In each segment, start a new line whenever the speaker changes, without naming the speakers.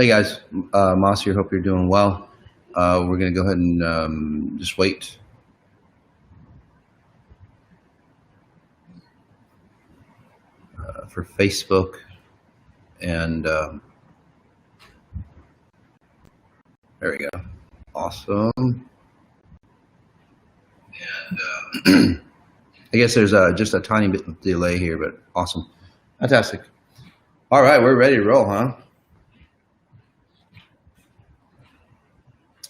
Hey guys, Mas here. Hope you're doing well. We're going to go ahead and just wait. For Facebook and there we go. Awesome. And I guess there's just a tiny bit of delay here, but awesome. Fantastic. All right, we're ready to roll, huh?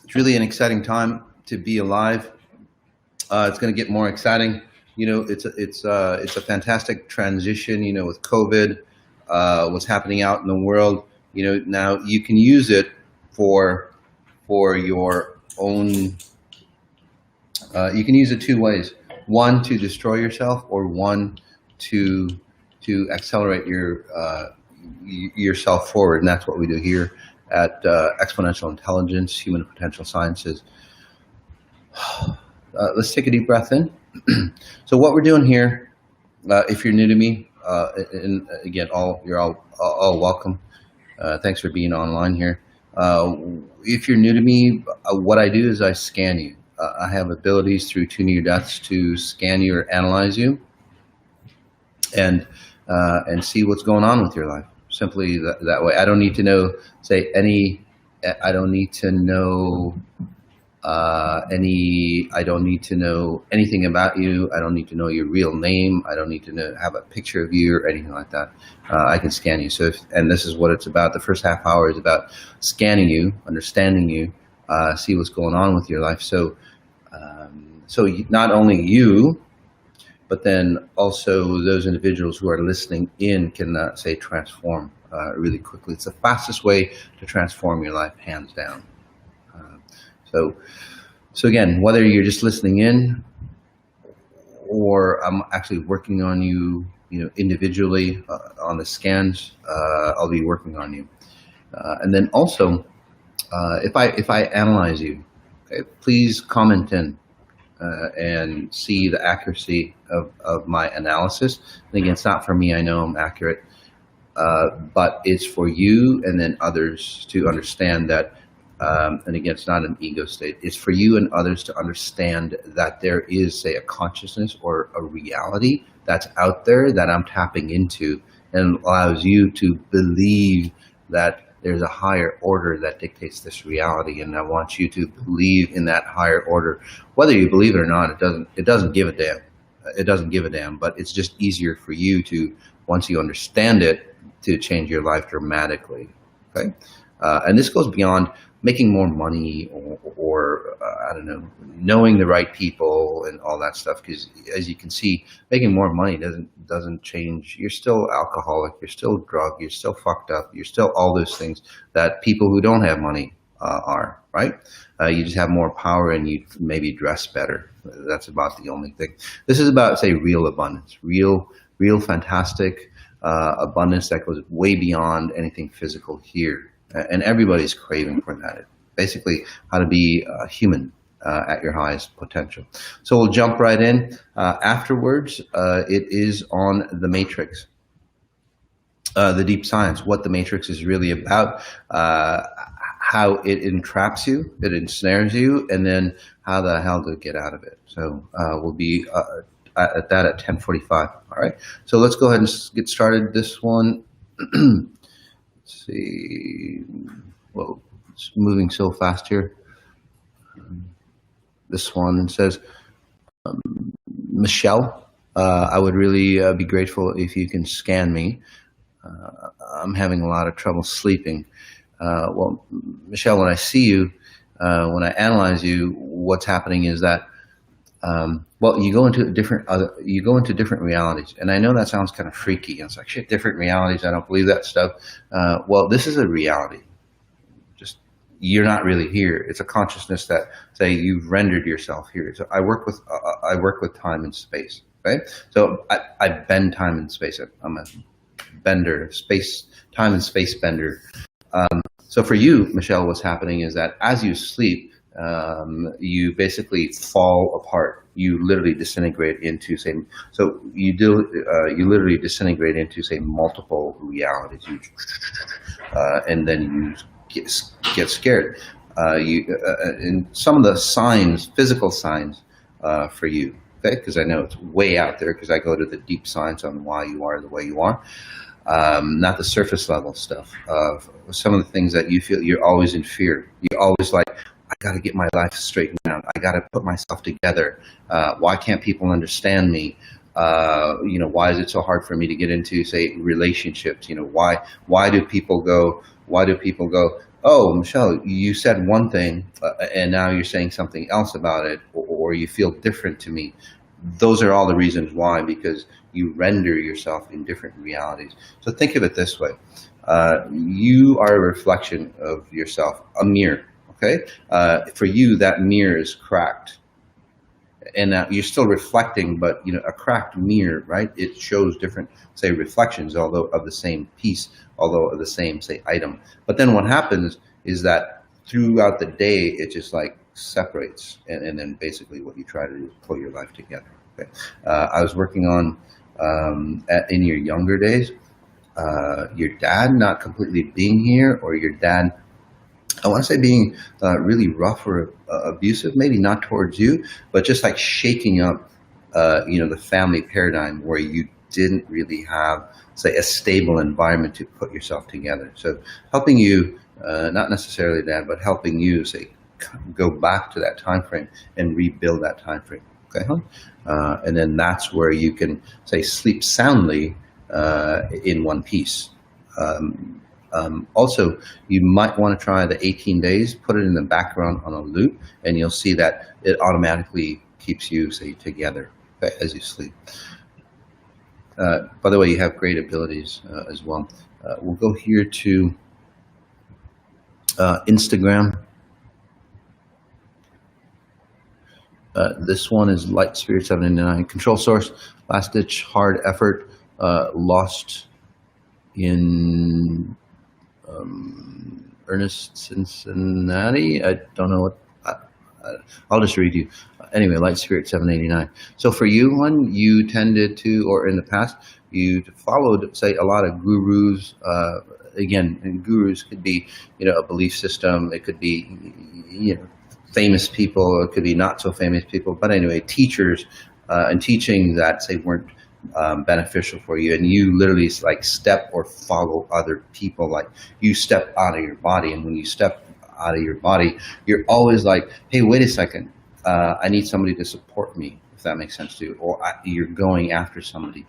It's really an exciting time to be alive. It's going to get more exciting. You know, it's a fantastic transition. You know, with COVID, what's happening out in the world. You know, now you can use it for your own. You can use it two ways: one to destroy yourself, or one to accelerate yourself forward. And that's what we do here at Xponential Intelligence, Human Potential Sciences. Let's take a deep breath in. So what we're doing here, if you're new to me, and again, you're all welcome. Thanks for being online here. If you're new to me, what I do is I scan you. I have abilities through Two Near Deaths to scan you or analyze you, and see what's going on with your life. Simply that way. I don't need to know, I don't need to know I don't need to know anything about you. I don't need to know your real name. I don't need to have a picture of you or anything like that. I can scan you. So, and this is what it's about. The first half hour is about scanning you, understanding you, see what's going on with your life. So, not only you, but then also those individuals who are listening in can, transform really quickly. It's the fastest way to transform your life, hands down. So again, whether you're just listening in or I'm actually working on you, individually on the scans, I'll be working on you. And then also, if I analyze you, okay, please comment in and see the accuracy of my analysis. And again, it's not for me. I know I'm accurate, but it's for you and then others to understand that. And again, it's not an ego state. It's for you and others to understand that there is, say, a consciousness or a reality that's out there that I'm tapping into, and allows you to believe that there's a higher order that dictates this reality. And I want you to believe in that higher order. Whether you believe it or not, it doesn't give a damn. It doesn't give a damn, but it's just easier for you to, once you understand it, to change your life dramatically. Okay. And this goes beyond making more money or I don't know, knowing the right people and all that stuff. Because as you can see, making more money doesn't change. You're still alcoholic. You're still drug. You're still fucked up. You're still all those things that people who don't have money are, right? You just have more power and you maybe dress better. That's about the only thing. This is about, say, real abundance, real fantastic abundance that goes way beyond anything physical here. And everybody's craving for that. Basically, how to be human at your highest potential. So we'll jump right in. Afterwards, it is on the matrix, the deep science, what the matrix is really about, how it entraps you, it ensnares you, and then how the hell to get out of it. So we'll be at that at 10:45. All right. So let's go ahead and get started. This one. See, well, it's moving so fast here. This one says, Michelle, I would really be grateful if you can scan me. I'm having a lot of trouble sleeping. Well, Michelle, when I see you, when I analyze you, what's happening is that well, you go into different realities, and I know that sounds kind of freaky. It's like, shit, different realities. I don't believe that stuff. Well, this is a reality. Just you're not really here. It's a consciousness that, say, you've rendered yourself here. So I work with time and space. Okay, so I bend time and space. I'm a bender, time and space bender. So for you, Michelle, what's happening is that as you sleep, you basically fall apart. You literally disintegrate into, say, you literally disintegrate into, say, multiple realities. And then you get scared. And some of the signs, physical signs for you, okay? Because I know it's way out there, because I go to the deep science on why you are the way you are. Not the surface level stuff. Some of the things that you feel, you're always in fear. You're always like, I got to get my life straightened out. I got to put myself together. Why can't people understand me? Why is it so hard for me to get into, say, relationships? Why do people go, oh, Michelle, you said one thing and now you're saying something else about it, or you feel different to me. Those are all the reasons why, because you render yourself in different realities. So think of it this way. You are a reflection of yourself, a mirror, okay? For you, that mirror is cracked. And you're still reflecting, but a cracked mirror, right? It shows different, say, reflections, although of the same piece, although of the same, say, item. But then what happens is that throughout the day, it just like separates, and then basically what you try to do is pull your life together. Okay? I was working on in your younger days, your dad not completely being here, or your dad, I want to say, being really rough or abusive, maybe not towards you, but just like shaking up, the family paradigm where you didn't really have, say, a stable environment to put yourself together. So helping you, not necessarily dad, but helping you, say, go back to that time frame and rebuild that time frame. Okay, and then that's where you can, say, sleep soundly in one piece. Also, you might want to try the 18 days, put it in the background on a loop, and you'll see that it automatically keeps you, say, together, okay, as you sleep. By the way, you have great abilities as well. We'll go here to Instagram. This one is Light Spirit 799. Control source, last ditch hard effort, lost in Ernest, Cincinnati. I don't know what. I'll just read you. Anyway, Light Spirit 789. So for you, you tended to, or in the past, you followed, say, a lot of gurus. Again, and gurus could be, a belief system. It could be, famous people. It could be not so famous people. But anyway, teachers and teaching that, say, weren't beneficial for you, and you literally like step or follow other people. Like you step out of your body, and when you step out of your body, you're always like, hey, wait a second, I need somebody to support me, if that makes sense to you. Or you're going after somebody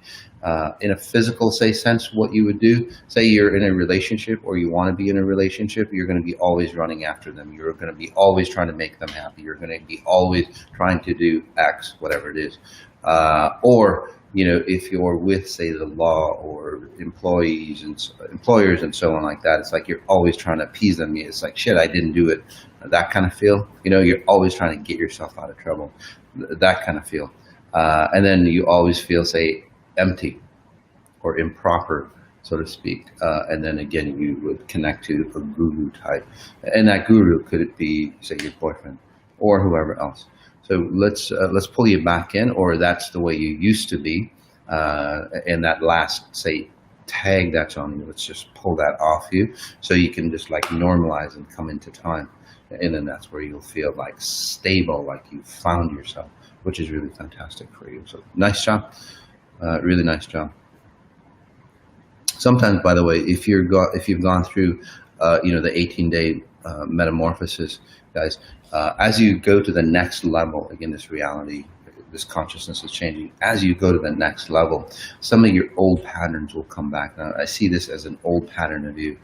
in a physical, say, sense. What you would do, say you're in a relationship, or you want to be in a relationship, you're going to be always running after them. You're going to be always trying to make them happy. You're going to be always trying to do X, whatever it is. Or if you're with, say, the law or employers and so on like that, it's like you're always trying to appease them. It's like, shit, I didn't do it. That kind of feel. You're always trying to get yourself out of trouble. That kind of feel. And then you always feel, say, empty or improper, so to speak. And then again, you would connect to a guru type. And that guru could be, say, your boyfriend or whoever else. So let's pull you back in, or that's the way you used to be. And that last, say, tag that's on you, let's just pull that off you, so you can just like normalize and come into time. And then that's where you'll feel like stable, like you found yourself, which is really fantastic for you. So nice job, really nice job. Sometimes, by the way, if you've gone through, the 18-day metamorphosis, guys. As you go to the next level, again, this reality, this consciousness is changing. As you go to the next level, some of your old patterns will come back. Now, I see this as an old pattern of you.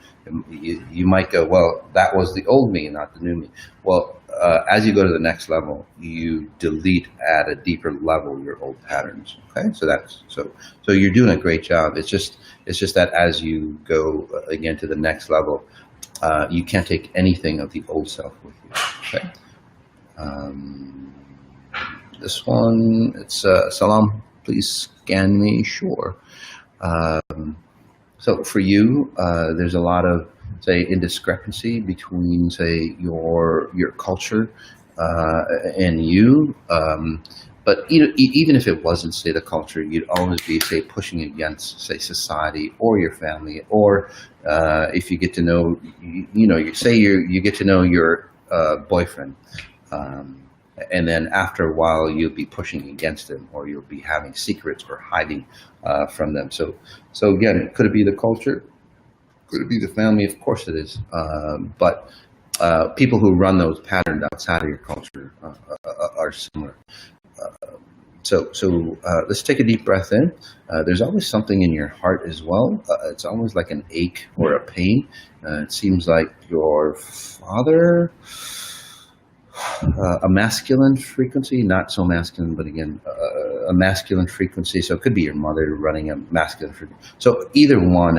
You might go, well, that was the old me, not the new me. Well, as you go to the next level, you delete at a deeper level your old patterns. Okay, so you're doing a great job. It's just that as you go again to the next level, you can't take anything of the old self with you. Okay. This one, it's Salam, please scan me. Sure. So for you, there's a lot of, say, indiscrepancy between, say, your culture and you. but even if it wasn't, say, the culture, you'd always be, say, pushing against, say, society or your family, or if you get to know, you get to know your boyfriend, and then after a while you'll be pushing against them, or you'll be having secrets or hiding from them. So again, could it be the culture? Could it be the family? Of course it is. But people who run those patterns outside of your culture are similar. So let's take a deep breath in. There's always something in your heart as well. It's almost like an ache or a pain. It seems like your father, a masculine frequency, not so masculine, but again, a masculine frequency. So it could be your mother running a masculine frequency. So either one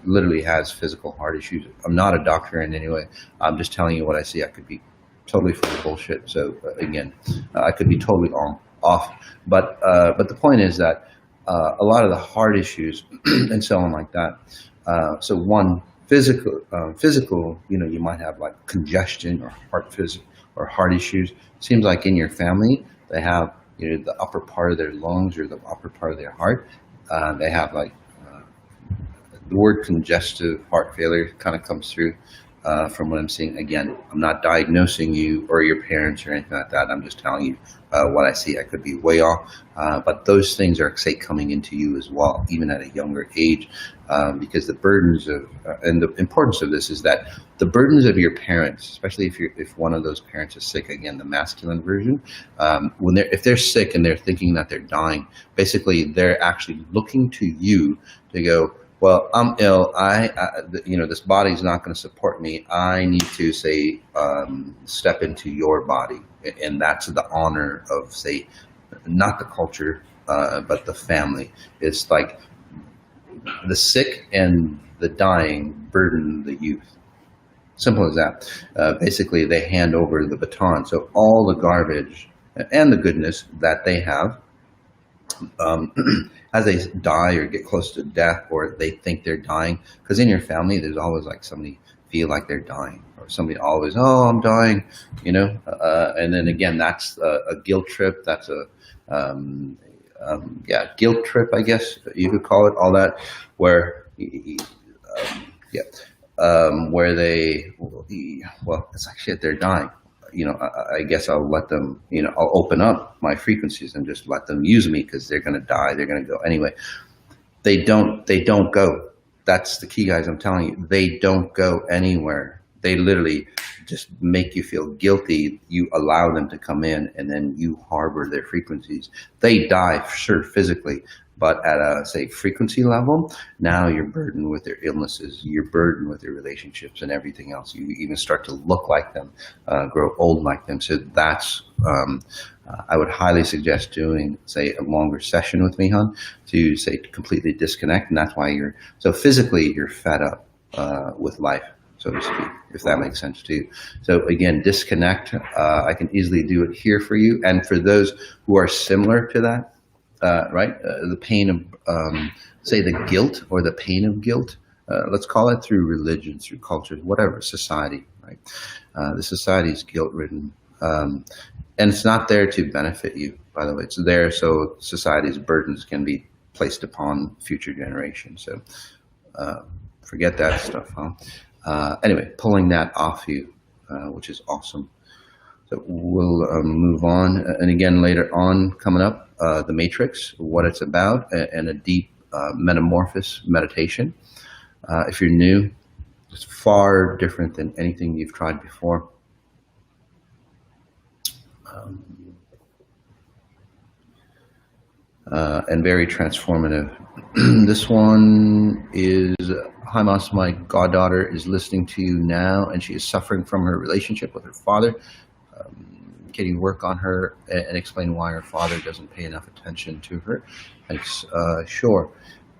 literally has physical heart issues. I'm not a doctor in any way. I'm just telling you what I see. I could be totally full of bullshit. So again, I could be totally off. But the point is that a lot of the heart issues and so on like that. So one physical, you might have like congestion or heart issues. Seems like in your family they have the upper part of their lungs or the upper part of their heart. They have like the word congestive heart failure kind of comes through from what I'm seeing. Again, I'm not diagnosing you or your parents or anything like that. I'm just telling you what I see. I could be way off, but those things are, say, coming into you as well, even at a younger age, because the burdens of and the importance of this is that the burdens of your parents, especially if one of those parents is sick, again, the masculine version, if they're sick and they're thinking that they're dying, basically they're actually looking to you to go, well, I'm ill. This body's not going to support me. I need to, say, step into your body, and that's the honor of, say, not the culture, but the family. It's like the sick and the dying burden the youth. Simple as that. Basically, they hand over the baton. So all the garbage and the goodness that they have, as they die or get close to death, or they think they're dying, because in your family there's always like somebody feel like they're dying, or somebody always, oh, I'm dying, and then again, that's a guilt trip. That's a guilt trip, I guess you could call it, all that, where where they, well, it's like, shit, they're dying. I guess I'll let them, I'll open up my frequencies and just let them use me, because they're going to die. They're going to go anyway. They don't go. That's the key, guys. I'm telling you, they don't go anywhere. They literally just make you feel guilty. You allow them to come in, and then you harbor their frequencies. They die, sure, physically, but at a, say, frequency level, now you're burdened with their illnesses, you're burdened with their relationships and everything else. You even start to look like them, grow old like them. So that's, I would highly suggest doing, say, a longer session with me, hon, to, say, completely disconnect. And that's why so physically you're fed up with life, so to speak, if that makes sense to you. So again, disconnect. I can easily do it here for you. And for those who are similar to that, the pain of, say, the guilt or the pain of guilt, let's call it, through religion, through culture, whatever, society, right? The society is guilt-ridden, and it's not there to benefit you, by the way. It's there so society's burdens can be placed upon future generations. So forget that stuff, huh? Anyway, pulling that off you, which is awesome. So we'll move on. And again, later on, coming up, the Matrix, what it's about, and a deep metamorphosis meditation. If you're new, it's far different than anything you've tried before. And very transformative. This one is, hi, Mas, my goddaughter is listening to you now, and she is suffering from her relationship with her father. Can you work on her and explain why her father doesn't pay enough attention to her? Thanks. Sure.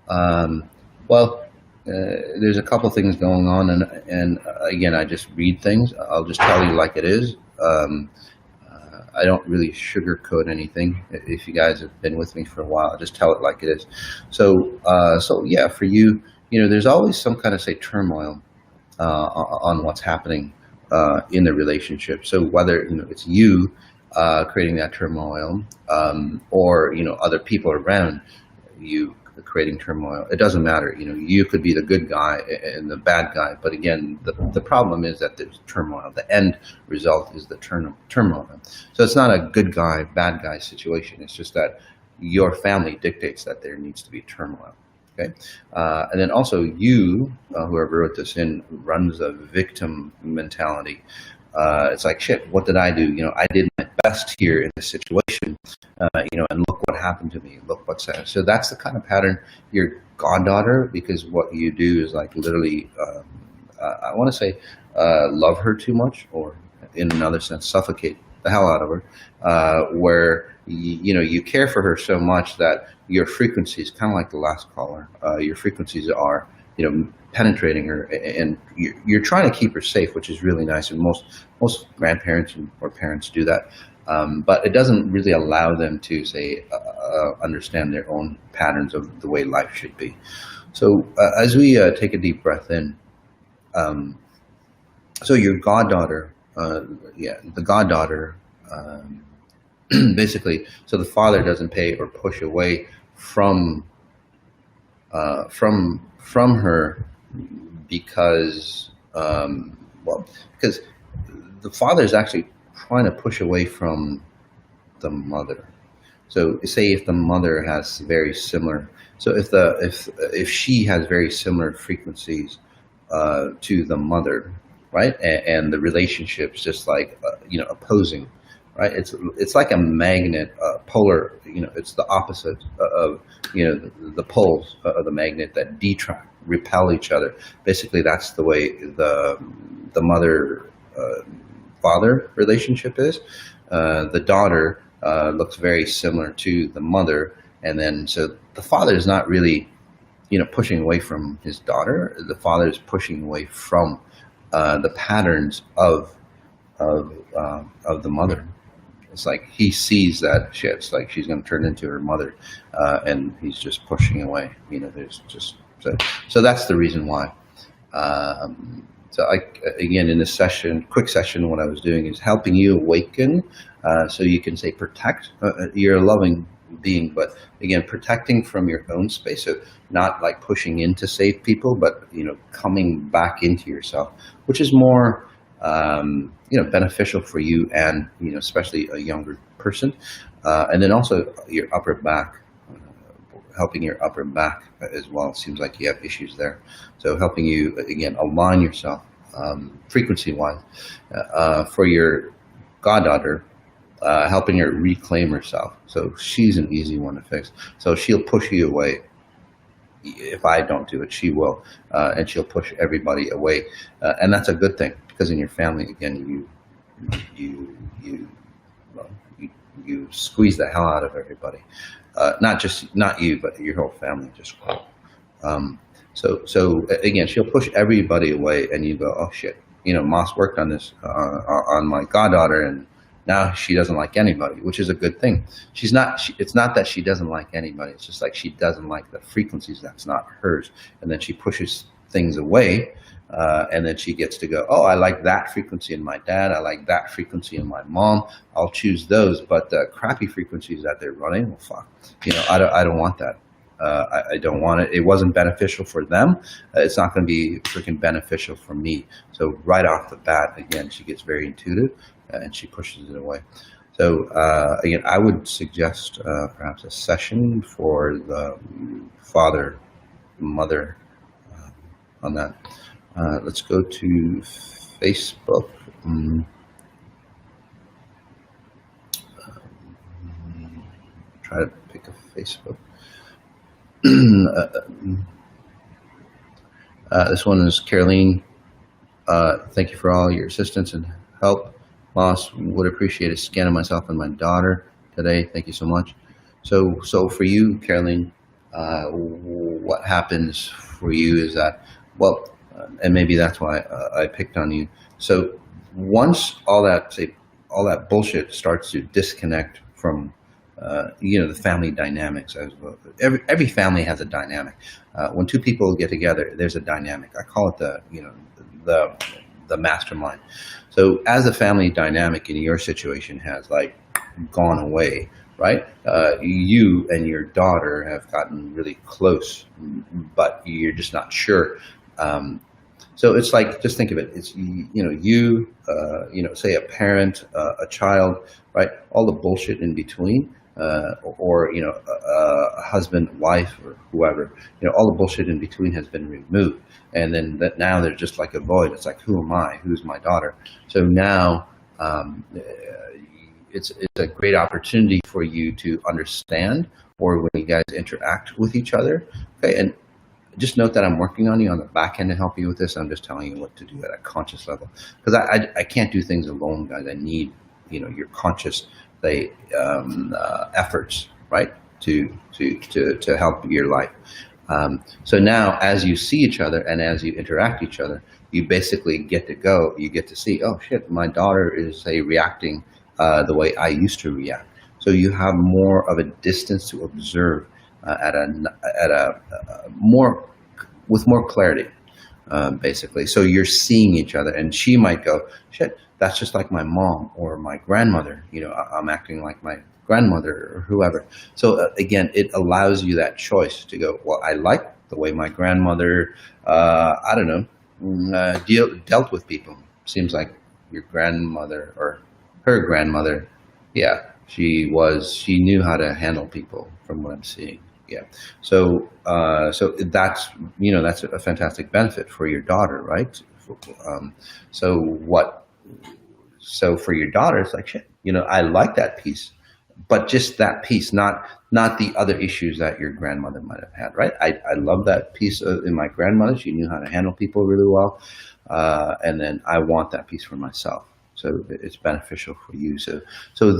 Well, there's a couple things going on, and again, I just read things. I'll just tell you like it is. I don't really sugarcoat anything. If you guys have been with me for a while, I'll just tell it like it is. So yeah, for you, there's always some kind of, say, turmoil on what's happening in the relationship. So whether it's you creating that turmoil, or other people around you creating turmoil. It doesn't matter. You could be the good guy and the bad guy, but again, the problem is that there's turmoil. The end result is the turmoil. So it's not a good guy, bad guy situation. It's just that your family dictates that there needs to be turmoil. Okay, and then also whoever wrote this in, runs a victim mentality. It's like, shit, what did I do? I did my best here in this situation, and look what happened to me. Look what's happened. So that's the kind of pattern your goddaughter, because what you do is like literally, I want to say, love her too much, or in another sense, suffocate the hell out of her, where you care for her so much that your frequencies, kind of like the last caller, your frequencies are penetrating her, and you're trying to keep her safe, which is really nice, and most grandparents or parents do that, but it doesn't really allow them to say understand their own patterns of the way life should be. So as we take a deep breath in, so your goddaughter, the goddaughter, basically, so the father doesn't pay or push away from her, because because the father is actually trying to push away from the mother. So say if the mother has very similar, so if she has very similar frequencies to the mother, right, and the relationship's just like opposing, right? It's like a magnet, polar. It's the opposite of the poles of the magnet that repel each other. Basically, that's the way the mother father relationship is. The daughter looks very similar to the mother, and then so the father is not really pushing away from his daughter. The father is pushing away from the patterns of the mother. It's like he sees that shit. It's like she's going to turn into her mother, and he's just pushing away. There's just so that's the reason why. So again, in this quick session, what I was doing is helping you awaken, so you can say protect. You're a loving being, but again, protecting from your own space. So not like pushing in to save people, but coming back into yourself, which is more beneficial for you, and especially a younger person, and then also your upper back, helping your upper back as well. It seems like you have issues there, so helping you again align yourself frequency wise, for your goddaughter, helping her reclaim herself. So she's an easy one to fix. So she'll push you away. If I don't do it, she will, and she'll push everybody away, and that's a good thing, because in your family, again, you squeeze the hell out of everybody, not you, but your whole family. So again, she'll push everybody away, and you go, oh shit, Moss worked on this on my goddaughter, and now she doesn't like anybody, which is a good thing. It's not that she doesn't like anybody. It's just like she doesn't like the frequencies that's not hers. And then she pushes things away, and then she gets to go, oh, I like that frequency in my dad. I like that frequency in my mom. I'll choose those. But the crappy frequencies that they're running, well, fuck. I don't want that. I don't want it. It wasn't beneficial for them. It's not going to be freaking beneficial for me. So right off the bat, again, she gets very intuitive, and she pushes it away. So again, I would suggest perhaps a session for the father, mother, on that. Let's go to Facebook. Try to pick a Facebook. This one is Caroline. Thank you for all your assistance and help. Moss, would appreciate a scan of myself and my daughter today. Thank you so much. So for you, Caroline, what happens for you is that, well, and maybe that's why I picked on you. So once all that bullshit starts to disconnect from the family dynamics. Every family has a dynamic. When two people get together, there's a dynamic. I call it the the mastermind. So as the family dynamic in your situation has like gone away, right? You and your daughter have gotten really close, but you're just not sure. So it's like, just think of it. It's, say a parent, a child, right? All the bullshit in between, or a husband, wife, or whoever. All the bullshit in between has been removed, and then now there's just like a void. It's like, who am I? Who's my daughter? So now, it's a great opportunity for you to understand, or when you guys interact with each other. Okay, and just note that I'm working on you on the back end to help you with this. I'm just telling you what to do at a conscious level, because I can't do things alone, guys. I need your conscious efforts, right, to help your life. So now, as you see each other and as you interact each other, you basically get to see, oh shit, my daughter is reacting the way I used to react. So you have more of a distance to observe with more clarity, basically. So you're seeing each other, and she might go, shit, that's just like my mom or my grandmother. I'm acting like my grandmother or whoever. So again, it allows you that choice to go, well, I like the way my grandmother, dealt with people. Seems like your grandmother or her grandmother, yeah, she knew how to handle people, from what I'm seeing. Yeah. So that's a fantastic benefit for your daughter, right? So for your daughter, it's like, shit, I like that piece, but just that piece, not the other issues that your grandmother might have had, right? I love that piece in my grandmother. She knew how to handle people really well. And then I want that piece for myself. So it's beneficial for you. So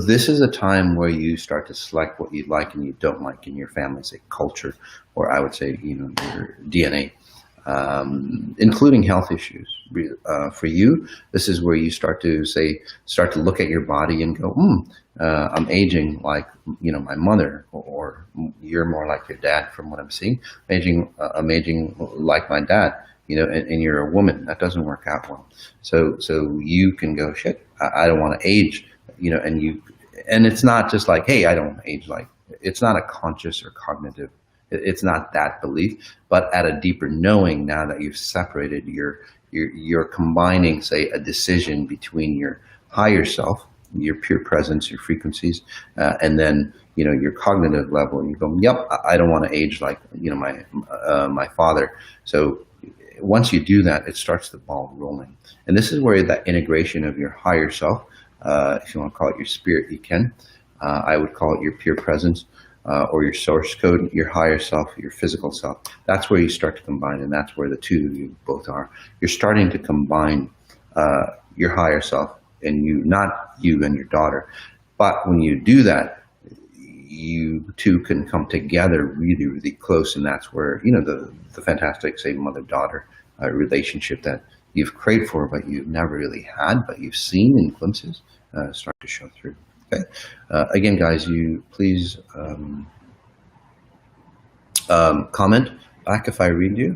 this is a time where you start to select what you like and you don't like in your family's culture, or I would say, your DNA, including health issues. For you, this is where you start to look at your body and go, I'm aging like, my mother, or you're more like your dad, from what I'm seeing. I'm aging like my dad. And you're a woman, that doesn't work out well. So you can go, shit, I don't want to age, and it's not just like, hey, I don't want to age like, it's not a conscious or cognitive, it's not that belief, but at a deeper knowing, now that you've separated, you're combining, say, a decision between your higher self, your pure presence, your frequencies, and then, your cognitive level, and you go, yep, I don't want to age like, my father. So once you do that, it starts the ball rolling. And this is where that integration of your higher self, if you want to call it your spirit, you can. I would call it your pure presence, or your source code, your higher self, your physical self. That's where you start to combine, and that's where the two of you both are. You're starting to combine your higher self and you, not you and your daughter. But when you do that, you two can come together really, really close, and that's where the fantastic, say, mother-daughter relationship that you've craved for, but you've never really had, but you've seen in glimpses, start to show through. Okay. Again, guys, you please comment back if I read you.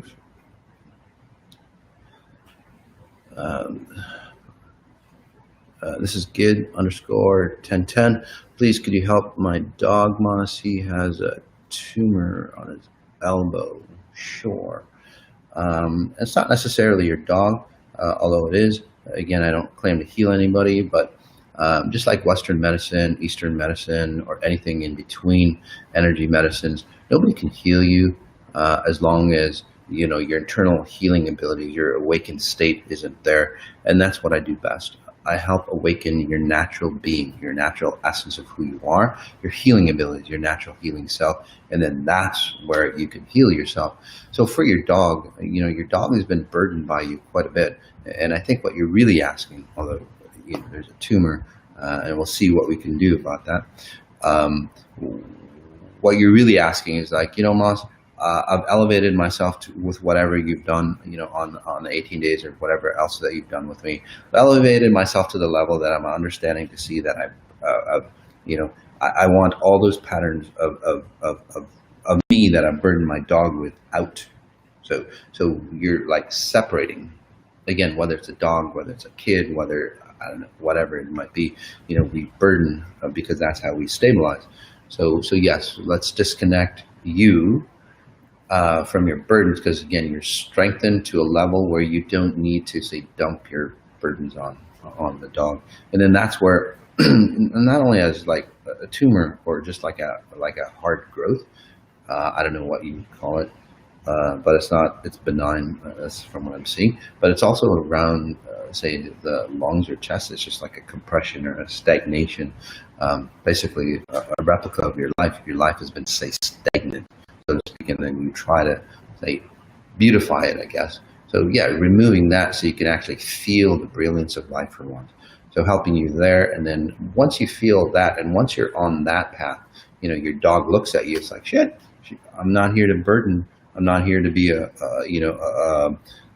This is Gid_1010. Please, could you help my dog, Mas? He has a tumor on his elbow. Sure. It's not necessarily your dog, although it is. Again, I don't claim to heal anybody, but just like Western medicine, Eastern medicine, or anything in between, energy medicines, nobody can heal you as long as your internal healing abilities, your awakened state isn't there. And that's what I do best. I help awaken your natural being, your natural essence of who you are, your healing abilities, your natural healing self, and then that's where you can heal yourself. So for your dog, your dog has been burdened by you quite a bit, and I think what you're really asking, although there's a tumor, and we'll see what we can do about that. What you're really asking is like, Mas, I've elevated myself with whatever you've done, on the 18 days or whatever else that you've done with me. I've elevated myself to the level that I'm understanding to see that I want all those patterns of me that I've burdened my dog with out. So you're like separating again, whether it's a dog, whether it's a kid, whether, I don't know, whatever it might be, we burden because that's how we stabilize. So yes, let's disconnect you from your burdens, because again, you're strengthened to a level where you don't need to, say, dump your burdens on the dog. And then that's where not only as like a tumor or just like a hard growth, I don't know what you would call it, but it's benign, that's from what I'm seeing, but it's also around say the lungs or chest. It's just like a compression or a stagnation, basically a replica of your life. Your life has been, say, stagnant, so to speak, and then you try to, say, beautify it, I guess. So yeah, removing that so you can actually feel the brilliance of life for once. So helping you there, and then once you feel that, and once you're on that path, your dog looks at you. It's like, shit, I'm not here to burden. I'm not here to be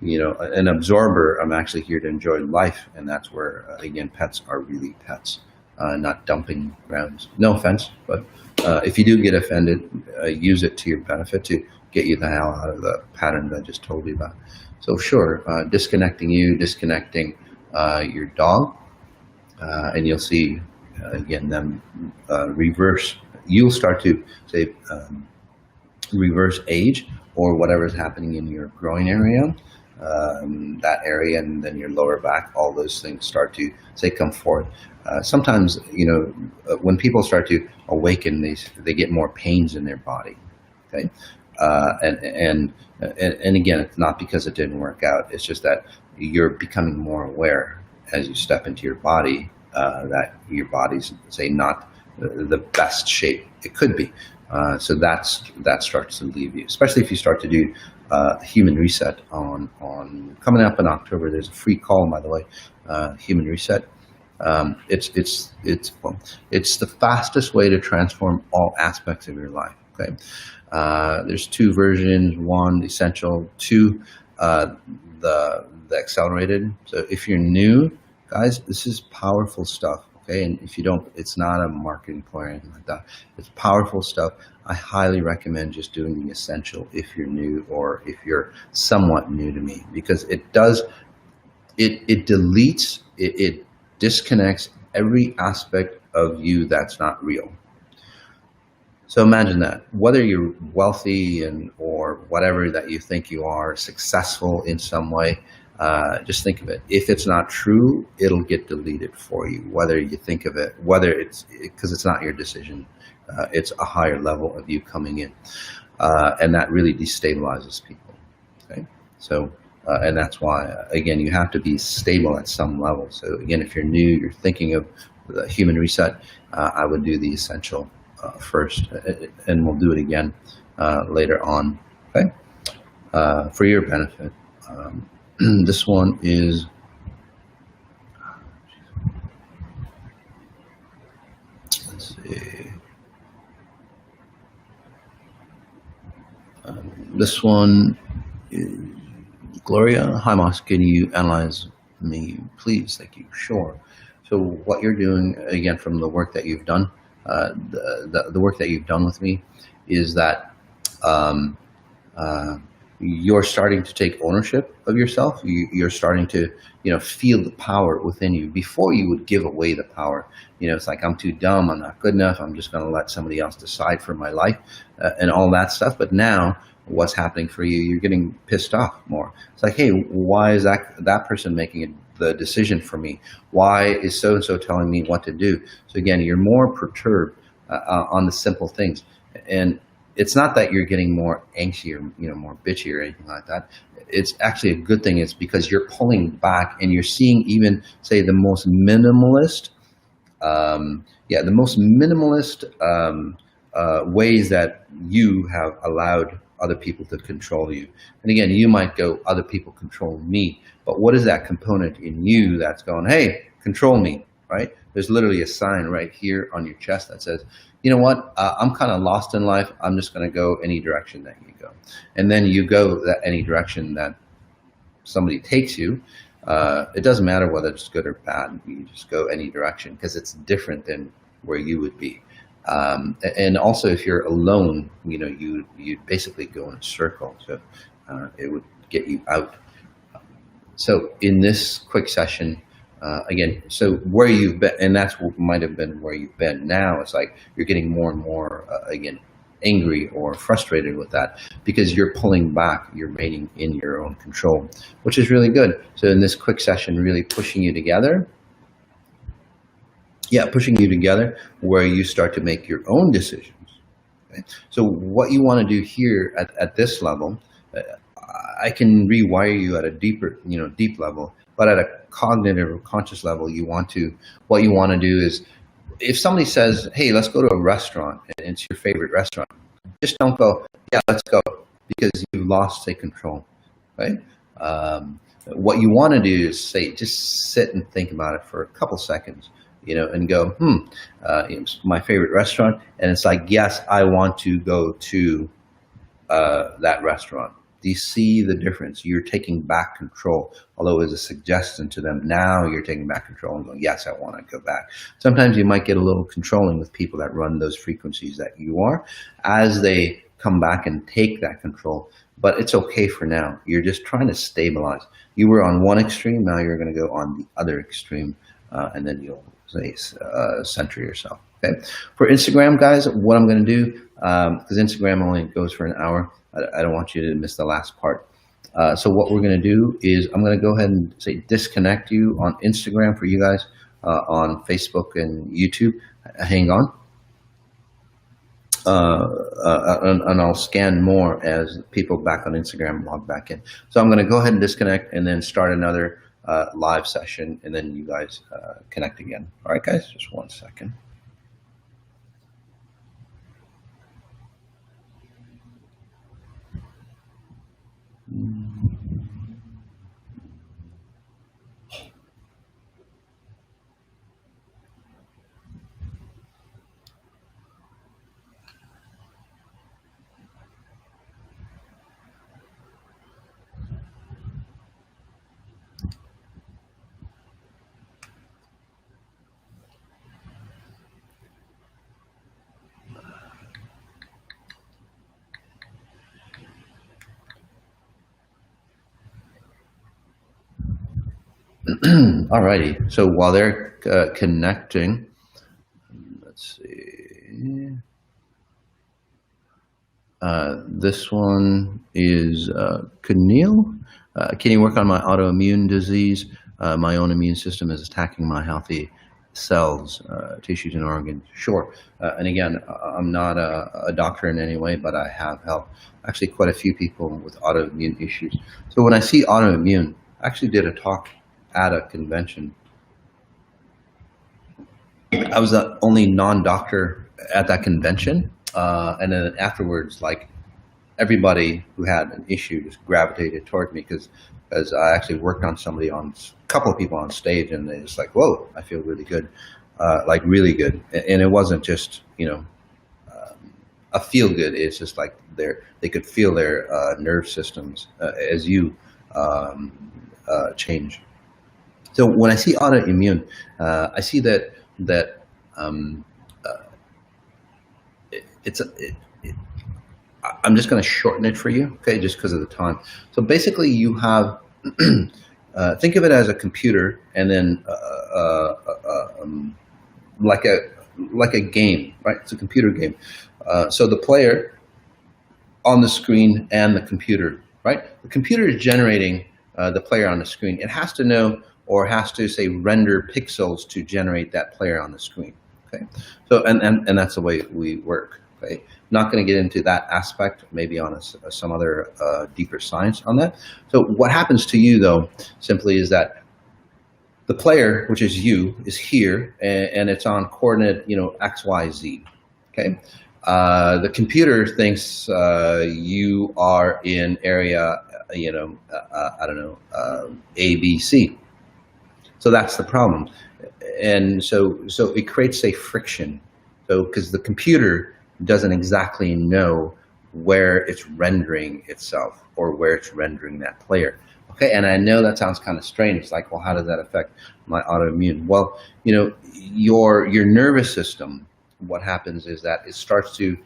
an absorber. I'm actually here to enjoy life, and that's where again, pets are really pets, not dumping grounds. No offense, but if you do get offended, use it to your benefit to get you the hell out of the pattern that I just told you about. So sure, disconnecting your dog, and you'll see again them reverse. You'll start to, say, reverse age, or whatever is happening in your groin area, that area, and then your lower back. All those things start to, say, come forth. Sometimes, when people start to awaken, they get more pains in their body. Okay, and again, it's not because it didn't work out. It's just that you're becoming more aware as you step into your body, that your body's, say, not the best shape it could be. So that starts to leave you, especially if you start to do human reset on coming up in October. There's a free call, by the way, human reset. It's the fastest way to transform all aspects of your life. Okay, there's two versions: one essential, two the accelerated. So if you're new, guys, this is powerful stuff. Okay, and if you don't, it's not a marketing ploy or anything like that. It's powerful stuff. I highly recommend just doing the essential if you're new, or if you're somewhat new to me, because it deletes, it disconnects every aspect of you that's not real. So imagine that, whether you're wealthy or whatever that you think you are, successful in some way, just think of it. If it's not true, it'll get deleted for you, whether you think of it, because it's not your decision. It's a higher level of you coming in. And that really destabilizes people. Okay. So, and that's why, again, you have to be stable at some level. So again, if you're new, you're thinking of the human reset, I would do the essential first, and we'll do it again later on. Okay. For your benefit. This one is, let's see, this one is Gloria. Hi, Moss, can you analyze me, please? Thank you. Sure. So what you're doing, again, from the work that you've done, the work that you've done with me, is that you're starting to take ownership of yourself. You're starting to, feel the power within you. Before, you would give away the power. It's like, I'm too dumb, I'm not good enough, I'm just going to let somebody else decide for my life, and all that stuff. But now, what's happening for you? You're getting pissed off more. It's like, hey, why is that person making the decision for me? Why is so-and-so telling me what to do? So again, you're more perturbed on the simple things. And it's not that you're getting more angsty or more bitchy or anything like that. It's actually a good thing. It's because you're pulling back, and you're seeing even, say, the most minimalist, ways that you have allowed other people to control you. And again, you might go, other people control me, but what is that component in you that's going, hey, control me, right? There's literally a sign right here on your chest that says, you know what, I'm kind of lost in life. I'm just going to go any direction that you go. And then you go that any direction that somebody takes you. It doesn't matter whether it's good or bad. You just go any direction because it's different than where you would be. And also, if you're alone, you'd basically go in a circle. So it would get you out. So in this quick session, again, so where you've been, and that's what might have been where you've been. Now it's like you're getting more and more, again, angry or frustrated with that because you're pulling back, you're remaining in your own control, which is really good. So in this quick session, really pushing you together. Yeah, pushing you together where you start to make your own decisions. Okay? So what you want to do here at this level, I can rewire you at a deeper, deep level, but at a cognitive or conscious level, what you want to do is, if somebody says, hey, let's go to a restaurant, and it's your favorite restaurant, just don't go, yeah, let's go, because you've lost, say, control, right? What you want to do is say, just sit and think about it for a couple seconds, and go, it's my favorite restaurant, and it's like, yes, I want to go to that restaurant. Do you see the difference? You're taking back control. Although it was a suggestion to them, now you're taking back control and going, yes, I want to go back. Sometimes you might get a little controlling with people that run those frequencies that you are as they come back and take that control. But it's okay for now. You're just trying to stabilize. You were on one extreme, now you're going to go on the other extreme, and then you'll center yourself. Okay. For Instagram, guys, what I'm going to do, because Instagram only goes for an hour, I don't want you to miss the last part. So what we're going to do is I'm going to go ahead and say disconnect you on Instagram for you guys, on Facebook and YouTube. Hang on. And I'll scan more as people back on Instagram log back in. So I'm going to go ahead and disconnect and then start another live session, and then you guys connect again. All right, guys, just 1 second. Alrighty, so while they're connecting, let's see. This one is Keneal. Can you work on my autoimmune disease? My own immune system is attacking my healthy cells, tissues, and organs. Sure. And again, I'm not a doctor in any way, but I have helped actually quite a few people with autoimmune issues. So when I see autoimmune, I actually did a talk at a convention. I was the only non-doctor at that convention, and then afterwards, like, everybody who had an issue just gravitated toward me because I actually worked on a couple of people on stage, and they just like, whoa, I feel really good, like really good. And it wasn't just a feel good. It's just like they could feel their nerve systems as you change. So when I see autoimmune, I see that I'm just going to shorten it for you, okay, just because of the time. So basically, you have think of it as a computer, and then like a game, right? It's a computer game. So the player on the screen and the computer, right? The computer is generating the player on the screen. It has to know, or has to say render pixels to generate that player on the screen. Okay, so and that's the way we work. Okay, not going to get into that aspect, maybe on some other deeper science on that. So what happens to you though, simply is that the player, which is you, is here, and it's on coordinate, X, Y, Z. Okay, the computer thinks you are in area, I don't know, A, B, C. So that's the problem, and so it creates a friction. So because the computer doesn't exactly know where it's rendering itself or where it's rendering that player. Okay, and I know that sounds kind of strange. It's like, well, how does that affect my autoimmune? Well, your nervous system, what happens is that it starts to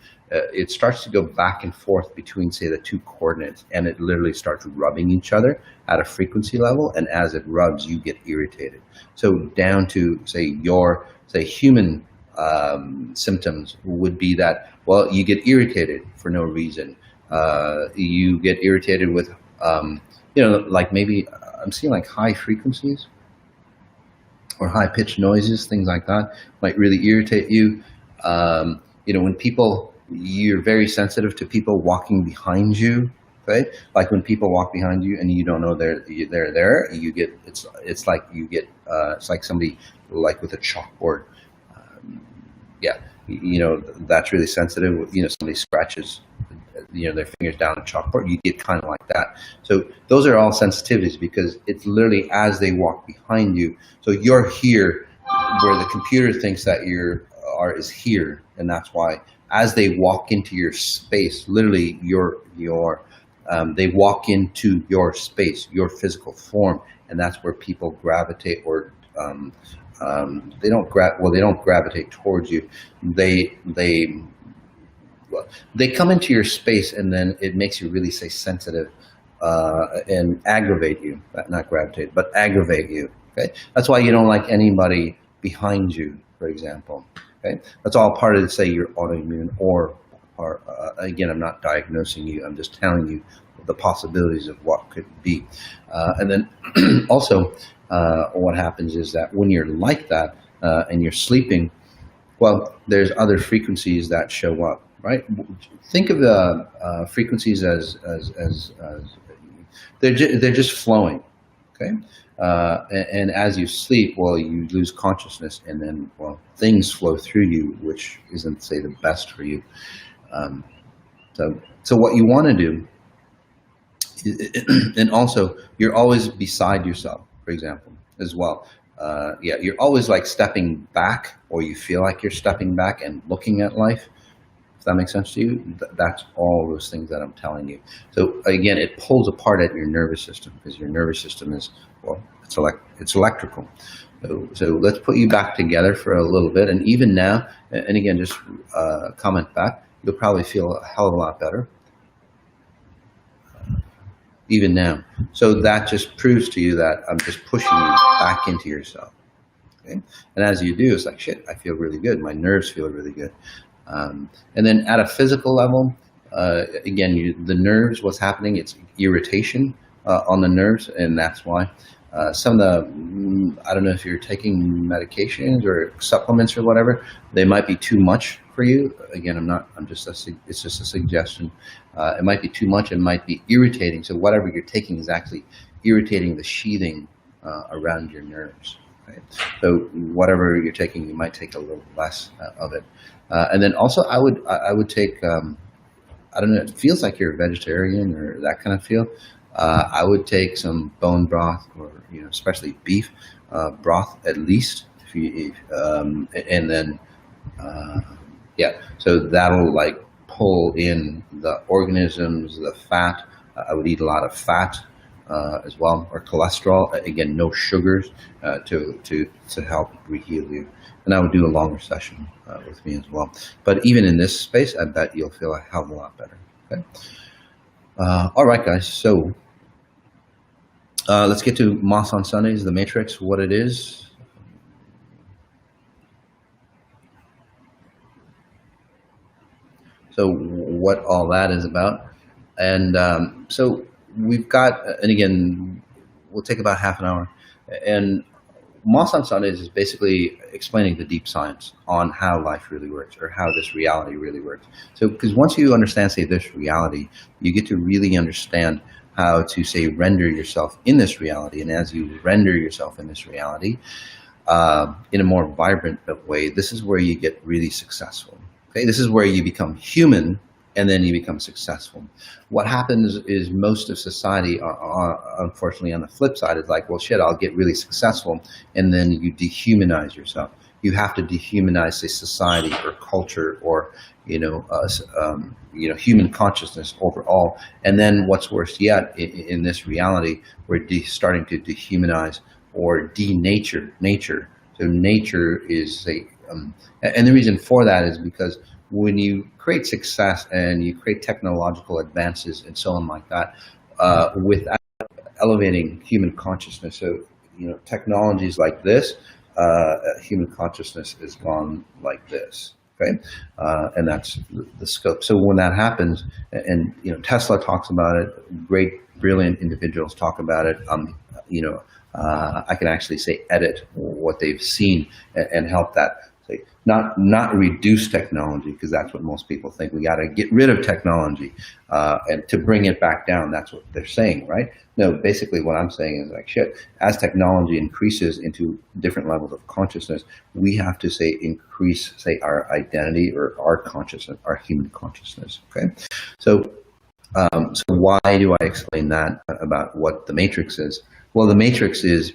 it starts to go back and forth between, say, the two coordinates, and it literally starts rubbing each other at a frequency level, and as it rubs, you get irritated. So down to, say, your, say, human symptoms would be that, well, you get irritated for no reason. You get irritated with, like maybe I'm seeing like high frequencies or high-pitched noises, things like that might really irritate you. When people, you're very sensitive to people walking behind you, right? Like when people walk behind you and you don't know they're there, you get, it's like you get, it's like somebody like with a chalkboard. That's really sensitive. Somebody scratches, their fingers down a chalkboard, you get kind of like that. So those are all sensitivities because it's literally as they walk behind you. So you're here where the computer thinks that is here, and that's why as they walk into your space, literally they walk into your space, your physical form, and that's where people gravitate, or they don't gravitate towards you. They come into your space, and then it makes you really, say, sensitive and aggravate you. Not gravitate, but aggravate you. Okay, that's why you don't like anybody behind you, for example. Okay, that's all part of, say, your autoimmune, or again, I'm not diagnosing you. I'm just telling you the possibilities of what could be. And then also, what happens is that when you're like that and you're sleeping, well, there's other frequencies that show up, right? Think of the frequencies as they're just flowing, okay? And as you sleep, well, you lose consciousness, and then, well, things flow through you, which isn't, say, the best for you. So what you want to do, and also you're always beside yourself, for example, as well. You're always like stepping back, or you feel like you're stepping back and looking at life. If that makes sense to you, that's all those things that I'm telling you. So again, it pulls apart at your nervous system, because your nervous system is, well, it's electrical. So let's put you back together for a little bit. And even now, and again, just comment back, you'll probably feel a hell of a lot better. Even now. So that just proves to you that I'm just pushing you back into yourself. Okay? And as you do, it's like, shit, I feel really good. My nerves feel really good. And then at a physical level, again, the nerves, what's happening, it's irritation on the nerves, and that's why. Some of the, I don't know if you're taking medications or supplements or whatever, they might be too much for you. Again, it's just a suggestion. It might be too much, it might be irritating. So whatever you're taking is actually irritating the sheathing around your nerves. Right? So whatever you're taking, you might take a little less of it. And then also I would take, I don't know, it feels like you're a vegetarian or that kind of feel. I would take some bone broth, or especially beef broth at least, and then so that'll like pull in the organisms, the fat. I would eat a lot of fat as well, or cholesterol. Again, no sugars to help reheal you. And I would do a longer session with me as well. But even in this space, I bet you'll feel a hell of a lot better. Okay. All right, guys. So let's get to Moss on Sundays, the Matrix, what it is. So what all that is about. And so we've got, and again, we'll take about half an hour. And Moss on Sundays is basically explaining the deep science on how life really works, or how this reality really works. So, because once you understand, say, this reality, you get to really understand how to, say, render yourself in this reality. And as you render yourself in this reality in a more vibrant way, this is where you get really successful. Okay, this is where you become human, and then you become successful. What happens is most of society, unfortunately, on the flip side, is like, well, shit, I'll get really successful, and then you dehumanize yourself. You have to dehumanize, say, society or culture, or human consciousness overall. And then what's worse yet, in this reality, we're starting to dehumanize or denature nature. So nature is and the reason for that is because when you create success and you create technological advances and so on like that, without elevating human consciousness. So, technologies like this, human consciousness is gone like this. Okay, and that's the scope. So when that happens, and Tesla talks about it, great, brilliant individuals talk about it. I can actually say edit what they've seen and help that. Say not reduce technology, because that's what most people think. We got to get rid of technology and to bring it back down. That's what they're saying, right? No, basically what I'm saying is like, shit, as technology increases into different levels of consciousness, we have to increase our identity or our consciousness, our human consciousness. Okay, so why do I explain that about what the matrix is? Well, the matrix is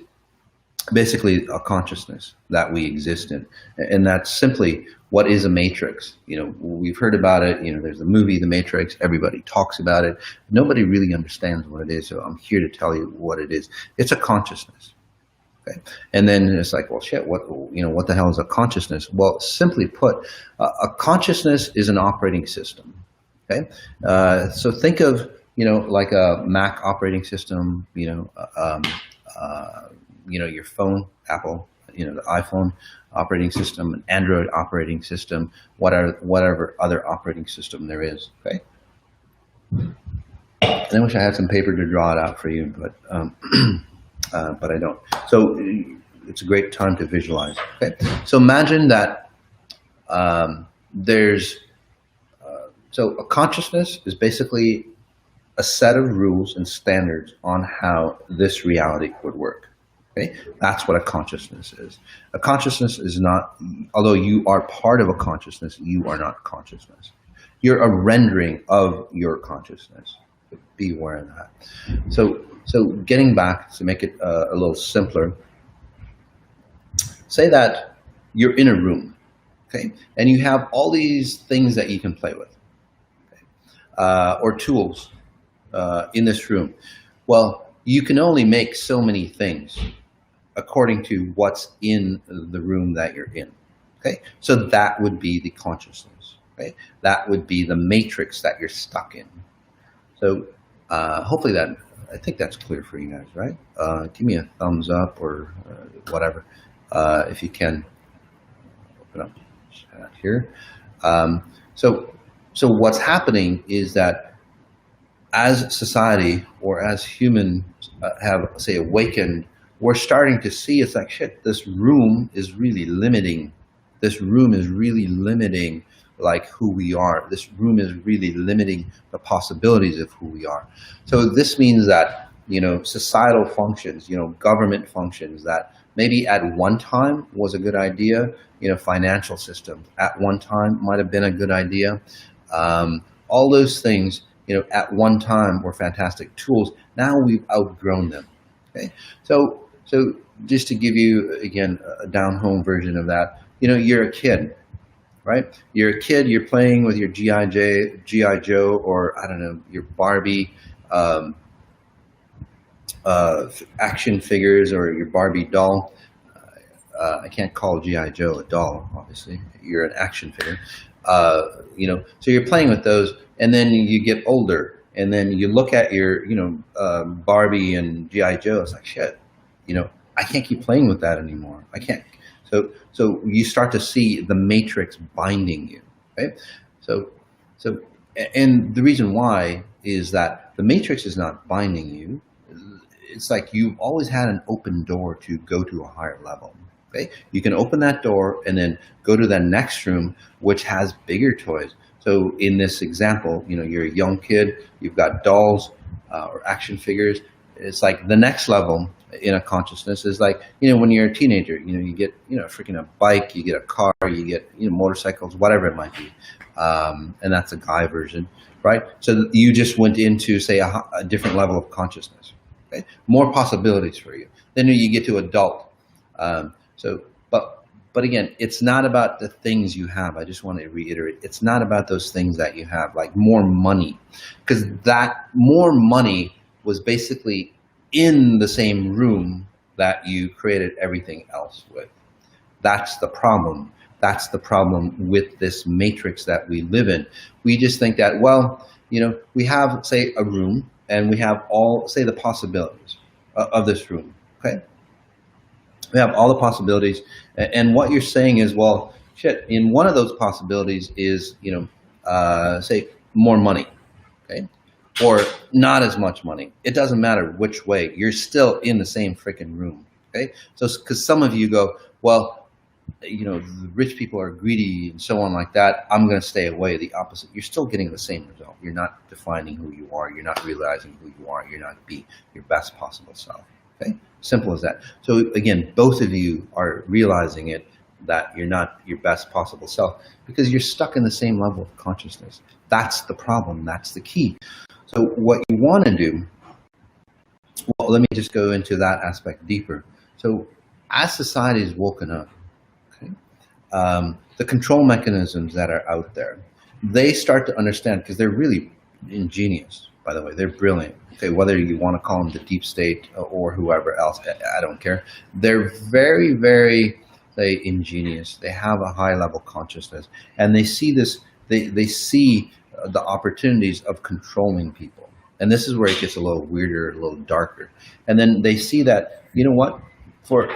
basically a consciousness that we exist in, and that's simply what is a matrix. We've heard about it. There's the movie The Matrix. Everybody talks about it. Nobody really understands what it is, so I'm here to tell you what it is. It's a consciousness. Okay, and then it's like, well, shit, what the hell is a consciousness? Well, simply put, a consciousness is an operating system. Okay, so think of like a Mac operating system. Your phone, Apple, the iPhone operating system, an Android operating system, whatever other operating system there is. Okay. I wish I had some paper to draw it out for you, but I don't. So it's a great time to visualize. Okay. So imagine that so a consciousness is basically a set of rules and standards on how this reality would work. Okay? That's what a consciousness is. A consciousness is not, although you are part of a consciousness, you are not consciousness. You're a rendering of your consciousness. Be aware of that. So getting back to make it a little simpler, say that you're in a room, okay, and you have all these things that you can play with, okay? Or tools in this room. Well, you can only make so many things according to what's in the room that you're in. Okay, so that would be the consciousness. Okay, that would be the matrix that you're stuck in. So hopefully I think that's clear for you guys, right? Give me a thumbs up or whatever if you can. Open up chat here. So what's happening is that as society or as humans have, say, awakened, we're starting to see it's like, shit, this room is really limiting. This room is really limiting like who we are. This room is really limiting the possibilities of who we are. So this means that, societal functions, government functions that maybe at one time was a good idea, financial systems at one time might have been a good idea. All those things, at one time were fantastic tools. Now we've outgrown them. Okay, so just to give you again a down-home version of that, you're a kid, right? You're a kid. You're playing with your GI Joe, or I don't know, your Barbie action figures, or your Barbie doll. I can't call GI Joe a doll, obviously. You're an action figure. So you're playing with those, and then you get older, and then you look at your, Barbie and GI Joe. It's like, shit, I can't keep playing with that anymore. I can't. So you start to see the matrix binding you, right? So, and the reason why is that the matrix is not binding you. It's like you've always had an open door to go to a higher level. Okay, you can open that door and then go to the next room, which has bigger toys. So in this example, you're a young kid, you've got dolls or action figures. It's like the next level in a consciousness is like, when you're a teenager, you get, freaking a bike, you get a car, you get, motorcycles, whatever it might be. And that's a guy version, right? So you just went into, say, a different level of consciousness. Okay, more possibilities for you. Then you get to adult. But again, it's not about the things you have. I just want to reiterate, it's not about those things that you have, like more money, because that more money was basically in the same room that you created everything else with. That's the problem. That's the problem with this matrix that we live in. We just think that, well, we have, say, a room, and we have all, say, the possibilities of this room, okay? We have all the possibilities, and what you're saying is, well, shit, in one of those possibilities is, say, more money, okay? Or not as much money. It doesn't matter which way. You're still in the same freaking room, okay? So, because some of you go, well, the rich people are greedy and so on like that, I'm going to stay away. The opposite. You're still getting the same result. You're not defining who you are. You're not realizing who you are. You're not being your best possible self. Okay? Simple as that. So again, both of you are realizing it, that you're not your best possible self because you're stuck in the same level of consciousness. That's the problem. That's the key. So what you want to do, well, let me just go into that aspect deeper. So as society is woken up, the control mechanisms that are out there, they start to understand, because they're really ingenious, by the way, they're brilliant. Okay, whether you want to call them the deep state or whoever else, I don't care. They're very, very, say, ingenious. They have a high level consciousness, and they see this, they see the opportunities of controlling people. And this is where it gets a little weirder, a little darker. And then they see that, you know what, for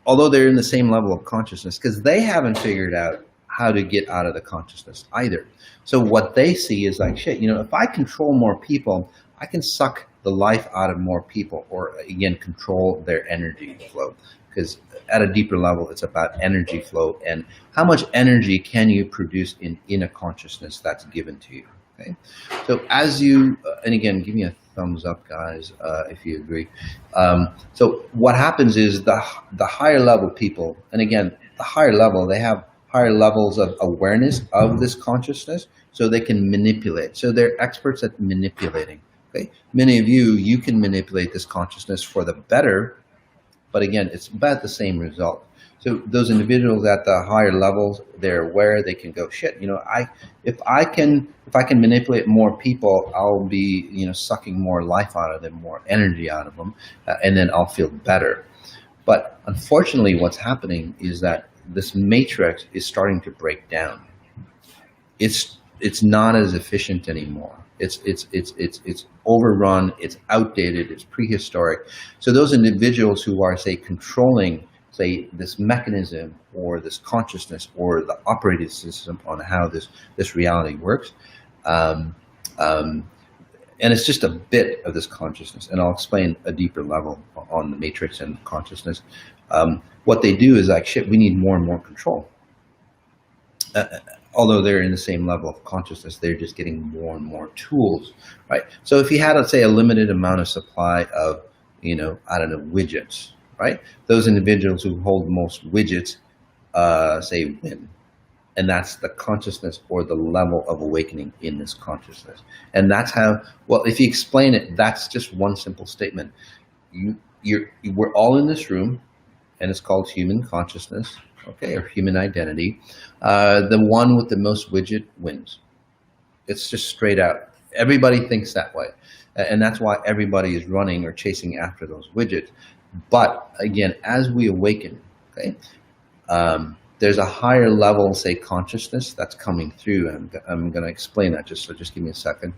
although they're in the same level of consciousness, because they haven't figured out how to get out of the consciousness either. So what they see is like, shit, if I control more people, I can suck the life out of more people, or again, control their energy flow. Because at a deeper level, it's about energy flow and how much energy can you produce in a consciousness that's given to you. Okay, so as you, and again, give me a thumbs up, guys, if you agree. So what happens is the higher level people, and again, the higher level, they have higher levels of awareness of this consciousness, so they can manipulate. So they're experts at manipulating. Okay, many of you can manipulate this consciousness for the better, but again, it's about the same result. So those individuals at the higher levels, they're aware. They can go, shit, if I can manipulate more people, I'll be, sucking more life out of them, more energy out of them, and then I'll feel better. But unfortunately, what's happening is that this matrix is starting to break down. It's not as efficient anymore. It's overrun. It's outdated. It's prehistoric. So those individuals who are, say, controlling, say, this mechanism or this consciousness or the operating system on how this reality works. And it's just a bit of this consciousness. And I'll explain a deeper level on the matrix and consciousness. What they do is like, shit, we need more and more control. Although they're in the same level of consciousness, they're just getting more and more tools, right? So if you had, let's say, a limited amount of supply of, widgets, right? Those individuals who hold most widgets, say, win. And that's the consciousness or the level of awakening in this consciousness. And that's how, well, if you explain it, that's just one simple statement. We're all in this room, and it's called human consciousness, okay, or human identity. The one with the most widget wins. It's just straight out. Everybody thinks that way. And that's why everybody is running or chasing after those widgets. But again, as we awaken, okay, there's a higher level, say, consciousness that's coming through. And I'm going to explain that, so just give me a second.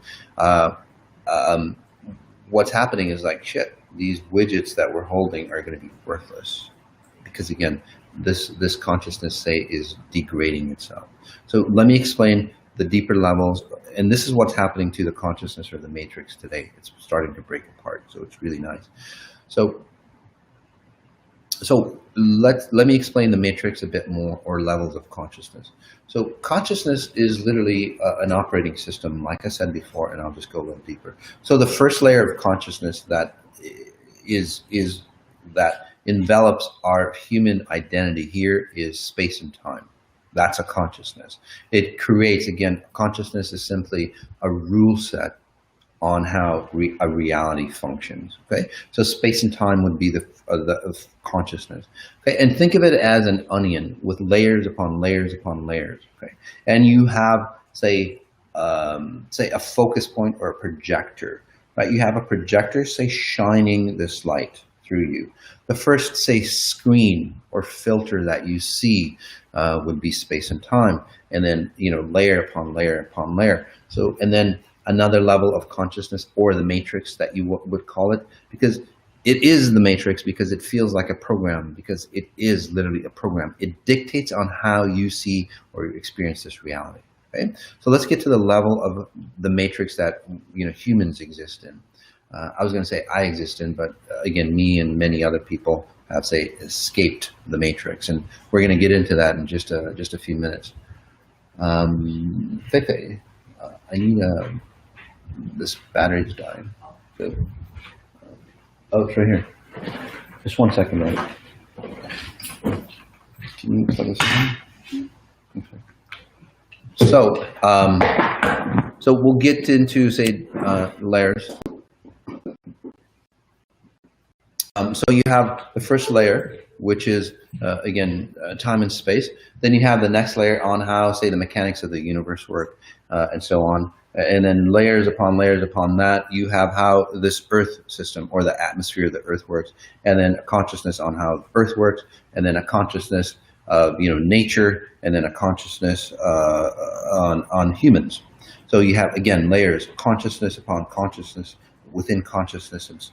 What's happening is like, shit, these widgets that we're holding are going to be worthless. Because again, this consciousness, say, is degrading itself. So let me explain the deeper levels. And this is what's happening to the consciousness or the matrix today. It's starting to break apart. So it's really nice. So let me explain the matrix a bit more, or levels of consciousness. So consciousness is literally an operating system, like I said before, and I'll just go a little deeper. So the first layer of consciousness that is that envelops our human identity here is space and time. That's a consciousness. It creates, again, consciousness is simply a rule set on how a reality functions. Okay, so space and time would be the consciousness. Okay, and think of it as an onion with layers upon layers upon layers. Okay, and you have, say a focus point or a projector. Right, you have a projector, say, shining this light. through you. The first, say, screen or filter that you see would be space and time, and then layer upon layer upon layer. So, and then another level of consciousness, or the matrix that you would call it, because it is the matrix, because it feels like a program, because it is literally a program. It dictates on how you see or experience this reality. Okay? So let's get to the level of the matrix that humans exist in. I was going to say I exist in, but again, me and many other people have, say, escaped the matrix, and we're going to get into that in just a few minutes. Fefe, I need this battery's dying. So, oh, it's right here. Just 1 second, right? Can you plug this in? Okay. So, so we'll get into, say, layers. So you have the first layer, which is, again, time and space. Then you have the next layer on how, say, the mechanics of the universe work, and so on. And then layers upon that, you have how this Earth system, or the atmosphere of the Earth, works. And then a consciousness on how Earth works, and then a consciousness of nature, and then a consciousness on humans. So you have, again, layers, consciousness upon consciousness, within consciousness,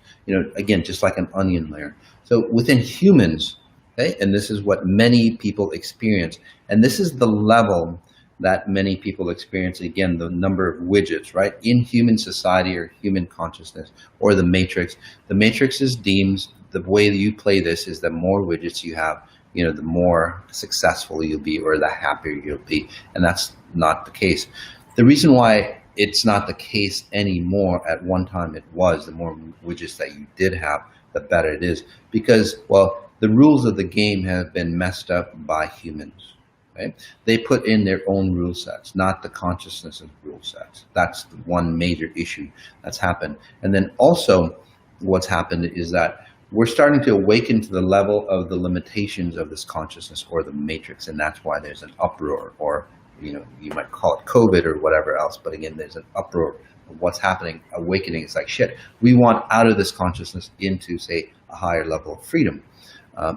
again, just like an onion layer. So within humans, okay, and this is what many people experience, and this is the level that many people experience, again, the number of widgets, right, in human society or human consciousness, or the matrix. The matrix is deemed, the way that you play this is the more widgets you have, the more successful you'll be, or the happier you'll be, and that's not the case. The reason why it's not the case anymore, at one time it was, the more widgets that you did have, the better it is, because, well, the rules of the game have been messed up by humans. Right? They put in their own rule sets, not the consciousness of rule sets. That's the one major issue that's happened. And then also what's happened is that we're starting to awaken to the level of the limitations of this consciousness, or the matrix, and that's why there's an uproar, or you might call it COVID or whatever else, but again, there's an uproar of what's happening, awakening. It's like, shit, we want out of this consciousness into, say, a higher level of freedom.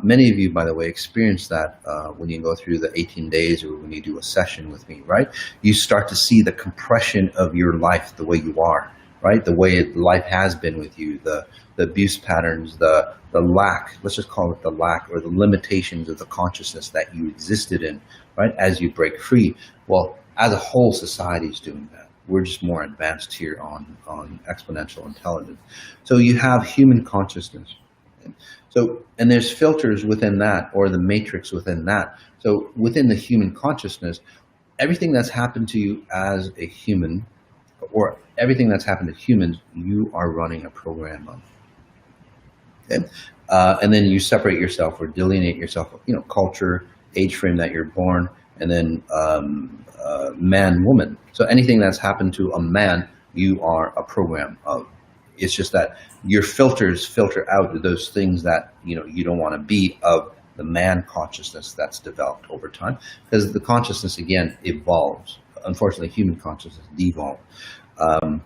Many of you, by the way, experience that when you go through the 18 days, or when you do a session with me, right? You start to see the compression of your life, the way you are, right? The way life has been with you, the abuse patterns, the lack, let's just call it the lack, or the limitations of the consciousness that you existed in, right? As you break free. Well, as a whole, society is doing that. We're just more advanced here on exponential intelligence. So you have human consciousness. So, and there's filters within that, or the matrix within that. So within the human consciousness, everything that's happened to you as a human, or everything that's happened to humans, you are running a program on. Okay? And then you separate yourself, or delineate yourself, culture, age frame that you're born, and then man, woman. So anything that's happened to a man, you are a program of. It's just that your filters filter out those things that you don't want to be of the man consciousness that's developed over time, because the consciousness, again, evolves. Unfortunately, human consciousness devolves. And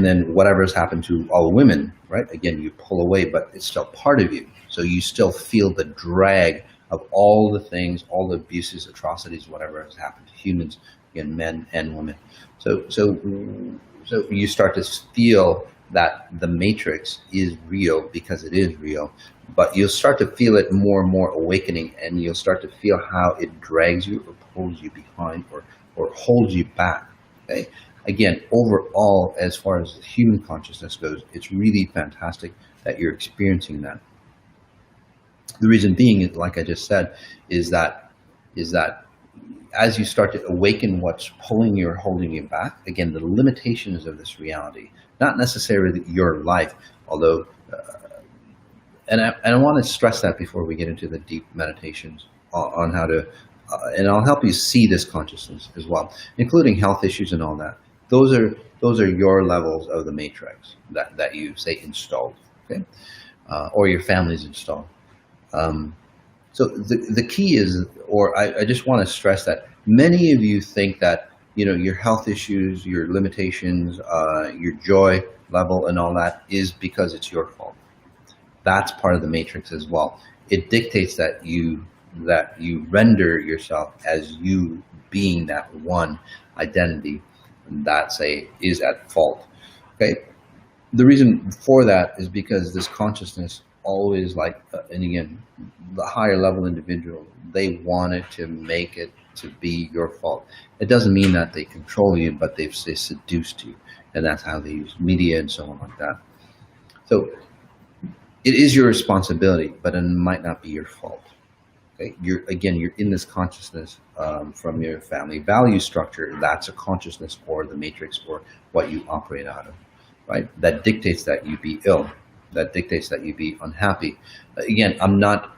then whatever has happened to all women, right? Again, you pull away, but it's still part of you. So you still feel the drag of all the things, all the abuses, atrocities, whatever has happened to humans, again, men and women. So you start to feel that the matrix is real, because it is real, but you'll start to feel it more and more awakening, and you'll start to feel how it drags you, or pulls you behind, or holds you back. Okay? Again, overall, as far as the human consciousness goes, it's really fantastic that you're experiencing that. The reason being, like I just said, is that as you start to awaken what's pulling you or holding you back, again, the limitations of this reality, not necessarily your life, although, and I want to stress that before we get into the deep meditations on how to, and I'll help you see this consciousness as well, including health issues and all that. Those are your levels of the matrix that you, say, installed, okay, or your family's installed. So the key is, or I just want to stress that many of you think that, your health issues, your limitations, your joy level and all that is because it's your fault. That's part of the matrix as well. It dictates that you render yourself as you being that one identity that is at fault. Okay, the reason for that is because this consciousness always and again, the higher level individual, they wanted to make it to be your fault. It doesn't mean that they control you, but they seduced you, and that's how they use media and so on like that. So it is your responsibility, but it might not be your fault. Okay? You're in this consciousness from your family value structure. That's a consciousness or the matrix or what you operate out of, right? That dictates that you be ill. That dictates that you be unhappy. Again, I'm not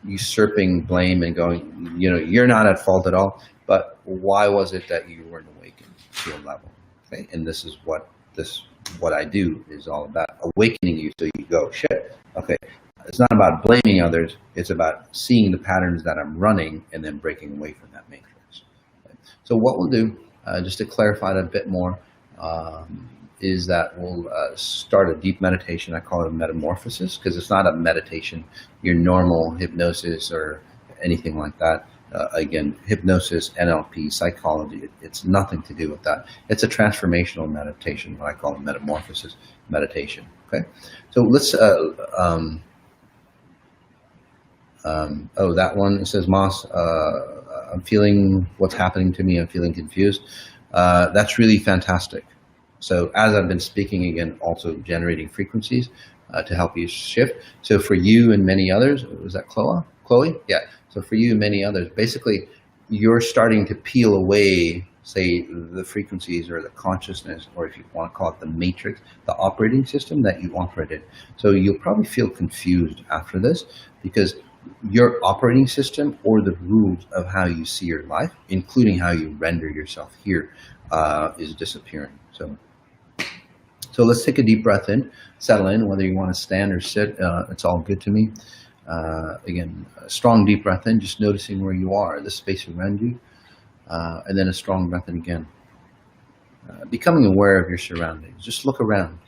usurping blame and going, you're not at fault at all, but why was it that you weren't awakened to a level? Okay? And this is what I do is all about awakening you, so you go, shit, okay, it's not about blaming others, it's about seeing the patterns that I'm running and then breaking away from that matrix. Okay? So what we'll do, just to clarify it a bit more, is that we'll start a deep meditation. I call it a MediMorphosis because it's not a meditation, your normal hypnosis or anything like that. Again, hypnosis, NLP, psychology, it's nothing to do with that. It's a transformational meditation, what I call a MediMorphosis meditation. Okay, so let's, that one, it says, Mas, I'm feeling what's happening to me, I'm feeling confused. That's really fantastic. So as I've been speaking, again, also generating frequencies to help you shift. So for you and many others, was that Chloe? Yeah. So for you and many others, basically, you're starting to peel away, say, the frequencies or the consciousness, or if you want to call it the matrix, the operating system that you operated. So you'll probably feel confused after this because your operating system or the rules of how you see your life, including how you render yourself here, is disappearing. So let's take a deep breath in, settle in, whether you want to stand or sit, it's all good to me. Again, a strong deep breath in, just noticing where you are, the space around you, and then a strong breath in again. Becoming aware of your surroundings, just look around.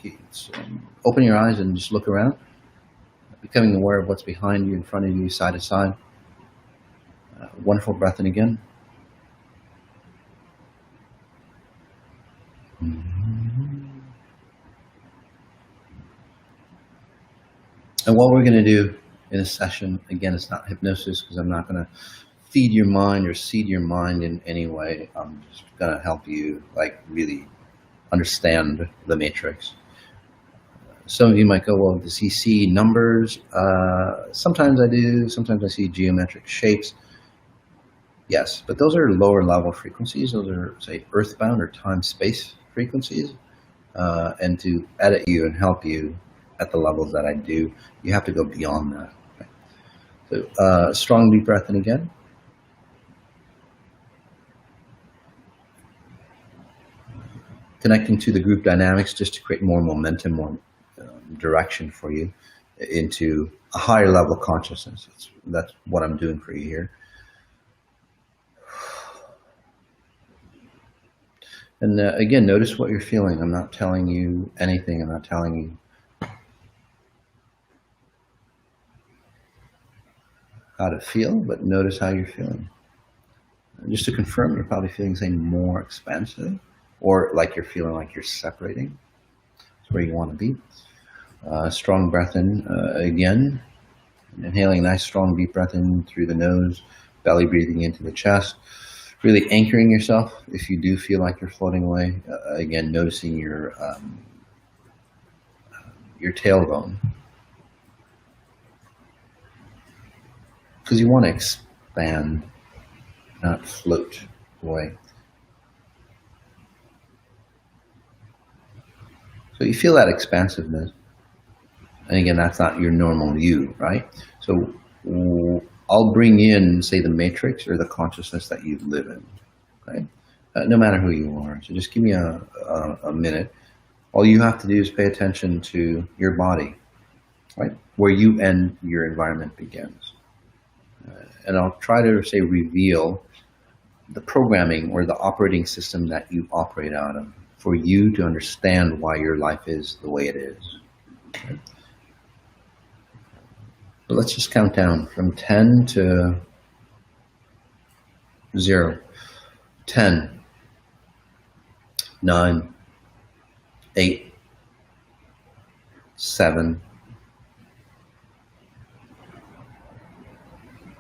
Open your eyes and just look around. Becoming aware of what's behind you, in front of you, side to side. Wonderful breath in again. And what we're going to do in this session, again, it's not hypnosis because I'm not going to feed your mind or seed your mind in any way. I'm just going to help you really understand the matrix. Some of you might go, well, does he see numbers? Sometimes I do. Sometimes I see geometric shapes. Yes, but those are lower level frequencies. Those are, say, earthbound or time-space frequencies. And to edit you and help you at the levels that I do, you have to go beyond that. Okay? So strong deep breath in again. Connecting to the group dynamics just to create more momentum, more direction for you into a higher level of consciousness. That's what I'm doing for you here. And again, notice what you're feeling. I'm not telling you anything. I'm not telling you how to feel, but notice how you're feeling. And just to confirm, you're probably feeling, say, more expansive, or like you're feeling like you're separating. That's where you want to be. Strong breath in again. Inhaling a nice strong deep breath in through the nose, belly breathing into the chest. Really anchoring yourself if you do feel like you're floating away. Again, noticing your tailbone. Because you want to expand, not float away. So you feel that expansiveness. And again, that's not your normal you, right? So I'll bring in, say, the matrix or the consciousness that you live in, okay? No matter who you are. So just give me a minute. All you have to do is pay attention to your body, right? Where you end, your environment begins. And I'll try to, say, reveal the programming or the operating system that you operate out of for you to understand why your life is the way it is. Okay? So let's just count down from 10 to 0. 10, 9, 8, 7.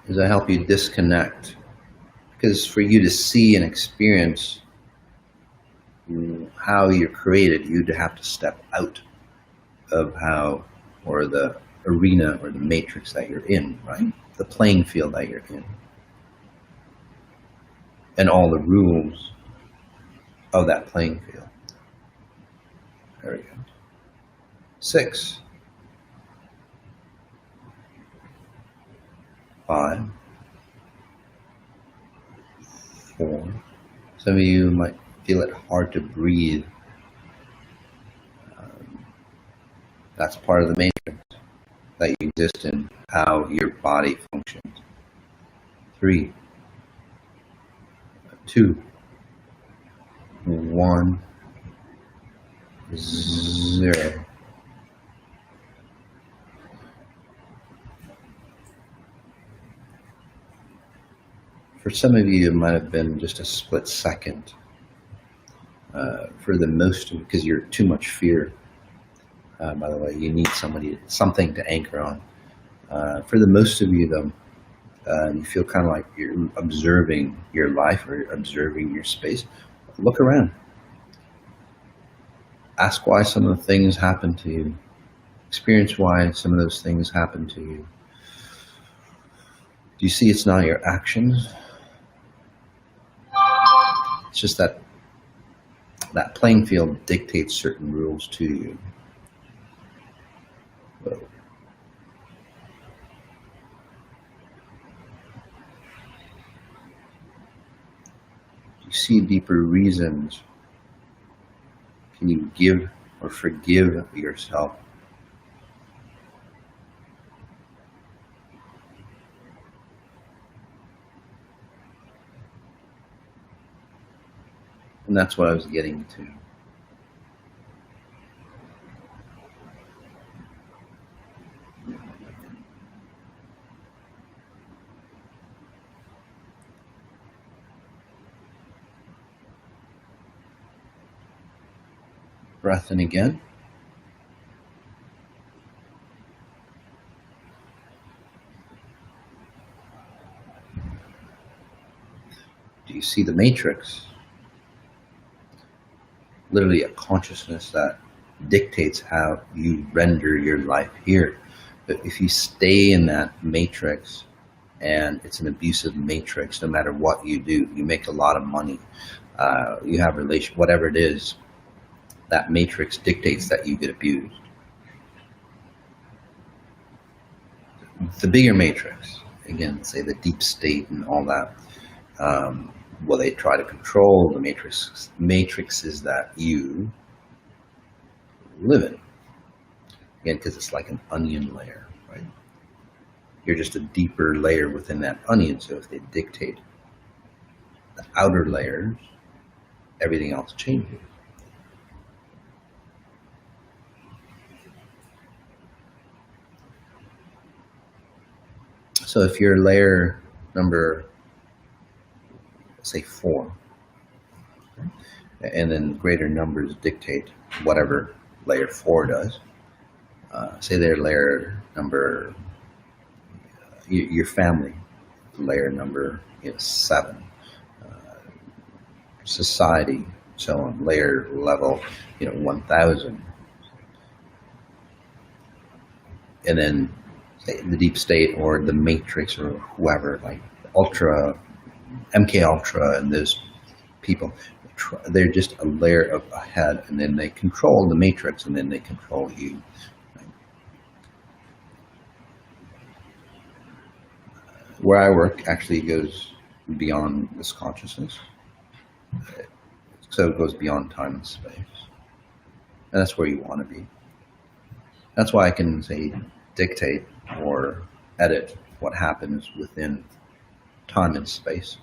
As I help you disconnect, because for you to see and experience how you're created, you'd have to step out of how, or the arena or the matrix that you're in, right? The playing field that you're in. And all the rules of that playing field. There we go. 6, 5, 4. Some of you might feel it hard to breathe. That's part of the matrix that you exist in, how your body functions. 3, 2, 1, 0. For some of you, it might have been just a split second. For the most, because you're too much fear. By the way, you need something to anchor on. For the most of you, though, you feel kind of like you're observing your life or observing your space. Look around. Ask why some of the things happen to you. Experience why some of those things happen to you. Do you see it's not your actions? It's just that playing field dictates certain rules to you. So, you see deeper reasons. Can you give or forgive yourself? And that's what I was getting to. Breath in again. Do you see the matrix? Literally a consciousness that dictates how you render your life here. But if you stay in that matrix, and it's an abusive matrix, no matter what you do, you make a lot of money, you have whatever it is, that matrix dictates that you get abused. The bigger matrix, again, say the deep state and all that, well, they try to control the matrices that you live in. Again, because it's like an onion layer, right? You're just a deeper layer within that onion, so if they dictate the outer layers, everything else changes. So if you're layer number, say 4, and then greater numbers dictate whatever layer 4 does, say they're layer number, your family, layer number 7, society, so on, layer level 1000, and then the deep state or the matrix or whoever, like Ultra, MK Ultra, and those people, they're just a layer up ahead, and then they control the matrix, and then they control you. Where I work actually goes beyond this consciousness, so it goes beyond time and space, and that's where you want to be. That's why I can say dictate or edit what happens within time and space,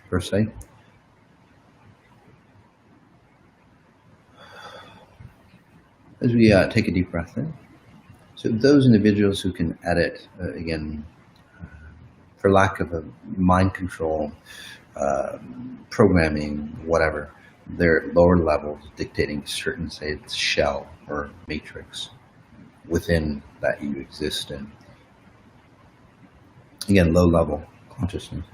per se. As we take a deep breath in, So those individuals who can edit, again, for lack of a mind control, programming, whatever, they're at lower levels dictating certain, say, shell or matrix within that you exist in. Again, low level consciousness.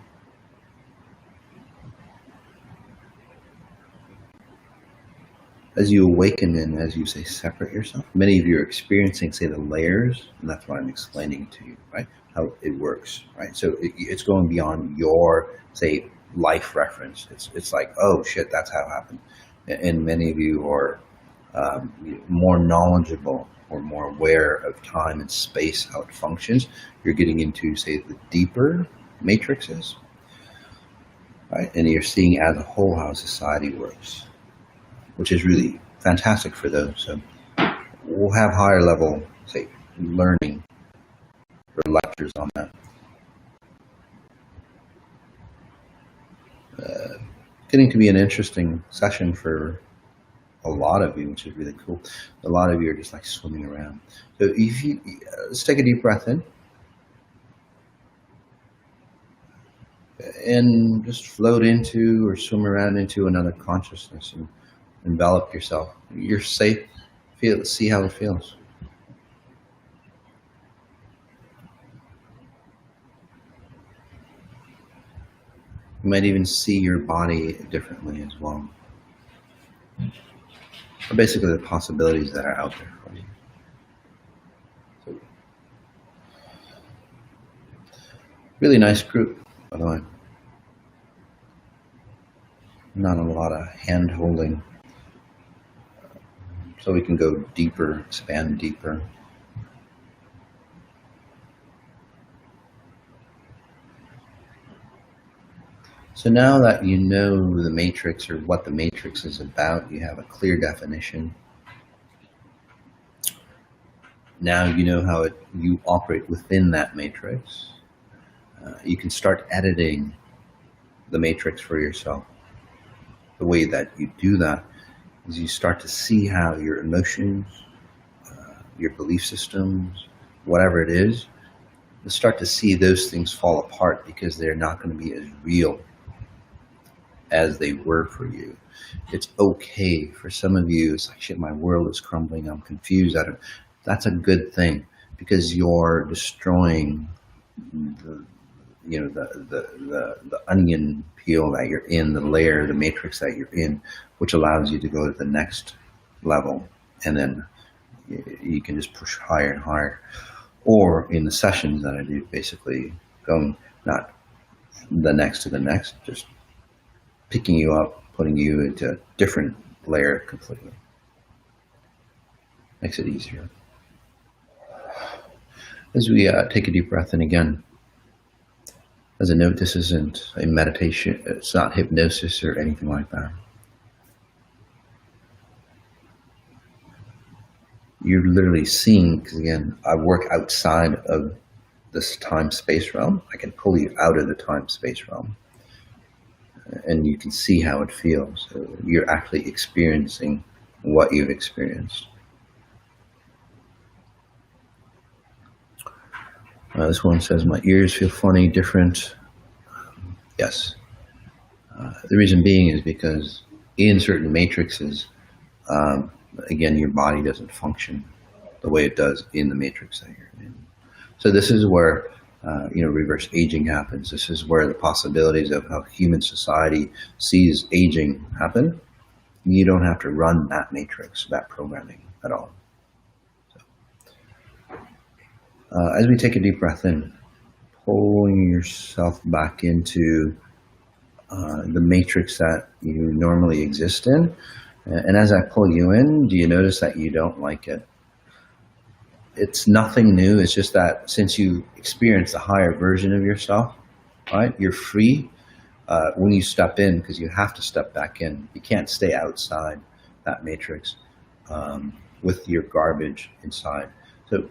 As you awaken and as you say separate yourself, many of you are experiencing, say, the layers, and that's what I'm explaining to you, right? How it works, right? So it's going beyond your, say, life reference. It's like, oh shit, that's how it happened. And many of you are more knowledgeable or more aware of time and space, how it functions. You're getting into, say, the deeper matrices, right? And you're seeing as a whole how society works, which is really fantastic for those. So we'll have higher level, say, learning or lectures on that. Getting to be an interesting session for a lot of you, which is really cool. A lot of you are just like swimming around. So if you, let's take a deep breath in. And just float into or swim around into another consciousness and envelop yourself. You're safe. Feel, see how it feels. You might even see your body differently as well. Or basically the possibilities that are out there for you. So, really nice group, by the way. Not a lot of hand holding. So we can go deeper, expand deeper. So now that you know the matrix or what the matrix is about, you have a clear definition. Now you know how you operate within that matrix. You can start editing the matrix for yourself. The way that you do that is you start to see how your emotions, your belief systems, whatever it is, you start to see those things fall apart because they're not going to be as real as they were for you. It's okay for some of you. It's like, shit, my world is crumbling. I'm confused. That's a good thing because you're destroying the onion peel that you're in, the layer, the matrix that you're in, which allows you to go to the next level, and then you can just push higher and higher. Or in the sessions that I do, basically going not the next to the next, just picking you up, putting you into a different layer completely. Makes it easier. As we take a deep breath in again, as a note, this isn't a meditation, it's not hypnosis or anything like that. You're literally seeing, because again, I work outside of this time-space realm. I can pull you out of the time-space realm. And you can see how it feels. So you're actually experiencing what you've experienced. This one says, my ears feel funny, different. Yes. The reason being is because in certain matrices, again, your body doesn't function the way it does in the matrix that you're in. So this is where reverse aging happens. This is where the possibilities of how human society sees aging happen. You don't have to run that matrix, that programming at all. As we take a deep breath in, pulling yourself back into the matrix that you normally exist in. And as I pull you in, do you notice that you don't like it? It's nothing new. It's just that since you experience a higher version of yourself, right, you're free when you step in, because you have to step back in. You can't stay outside that matrix with your garbage inside. So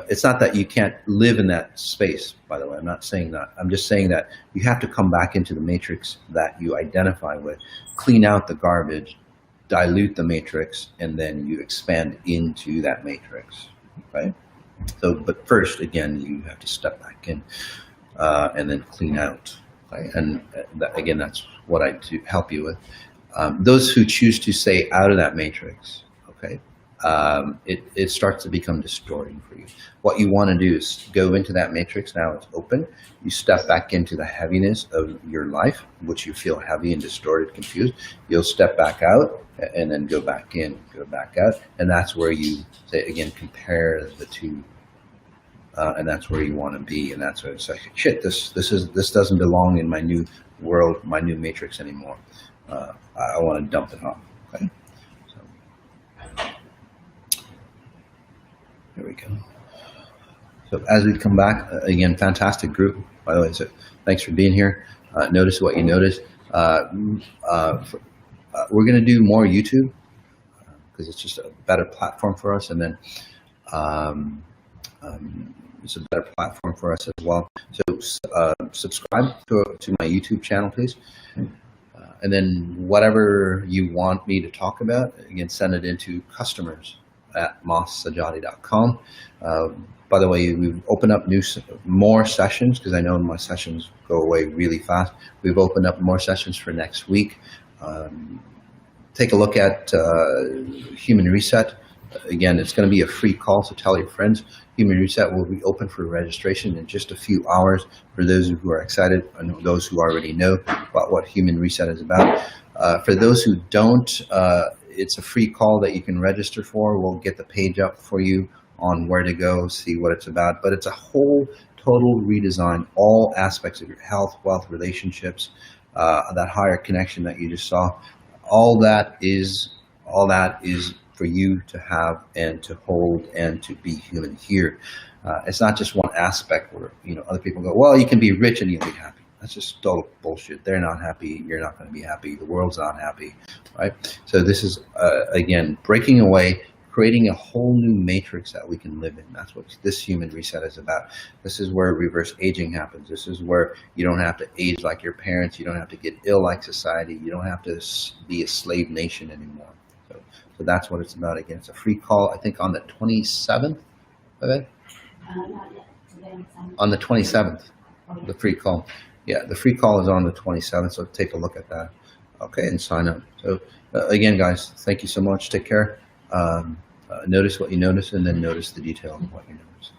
it's not that you can't live in that space, by the way. I'm not saying that. I'm just saying that you have to come back into the matrix that you identify with, clean out the garbage, dilute the matrix, and then you expand into that matrix, right? So, but first, again, you have to step back in and then clean out. Right? And again, that's what I do help you with. Those who choose to stay out of that matrix, okay, it starts to become distorting for you. What you want to do is go into that matrix. Now it's open. You step back into the heaviness of your life, which you feel heavy and distorted, confused. You'll step back out and then go back in, go back out. And that's where you say, again, compare the two. And that's where you want to be. And that's where it's like, shit, this doesn't belong in my new world, my new matrix anymore. I want to dump it off. Okay. So here we go. So as we come back, again, fantastic group, by the way. So thanks for being here. Notice what you notice. We're going to do more YouTube because it's just a better platform for us. And then it's a better platform for us as well. So subscribe to my YouTube channel, please. And then whatever you want me to talk about, again, send it into customers@massajady.com. By the way, we've opened up more sessions because I know my sessions go away really fast. We've opened up more sessions for next week. Take a look at Human Reset. Again, it's going to be a free call, so tell your friends. Human Reset will be open for registration in just a few hours for those who are excited and those who already know about what Human Reset is about. For those who don't, it's a free call that you can register for. We'll get the page up for you on where to go, see what it's about. But it's a whole total redesign, all aspects of your health, wealth, relationships, that higher connection that you just saw. All that is for you to have and to hold and to be human here. It's not just one aspect where, other people go, well, you can be rich and you'll be happy. That's just total bullshit. They're not happy. You're not going to be happy. The world's not happy, right? So this is, again, breaking away, creating a whole new matrix that we can live in. That's what this Human Reset is about. This is where reverse aging happens. This is where you don't have to age like your parents. You don't have to get ill like society. You don't have to be a slave nation anymore. So that's what it's about. Again, it's a free call, I think on the 27th, okay?
Not yet. Today,
on the 27th, the free call. Yeah, the free call is on the 27th, so take a look at that. Okay, and sign up. So again, guys, thank you so much. Take care. Notice what you notice, and then notice the detail of what you notice.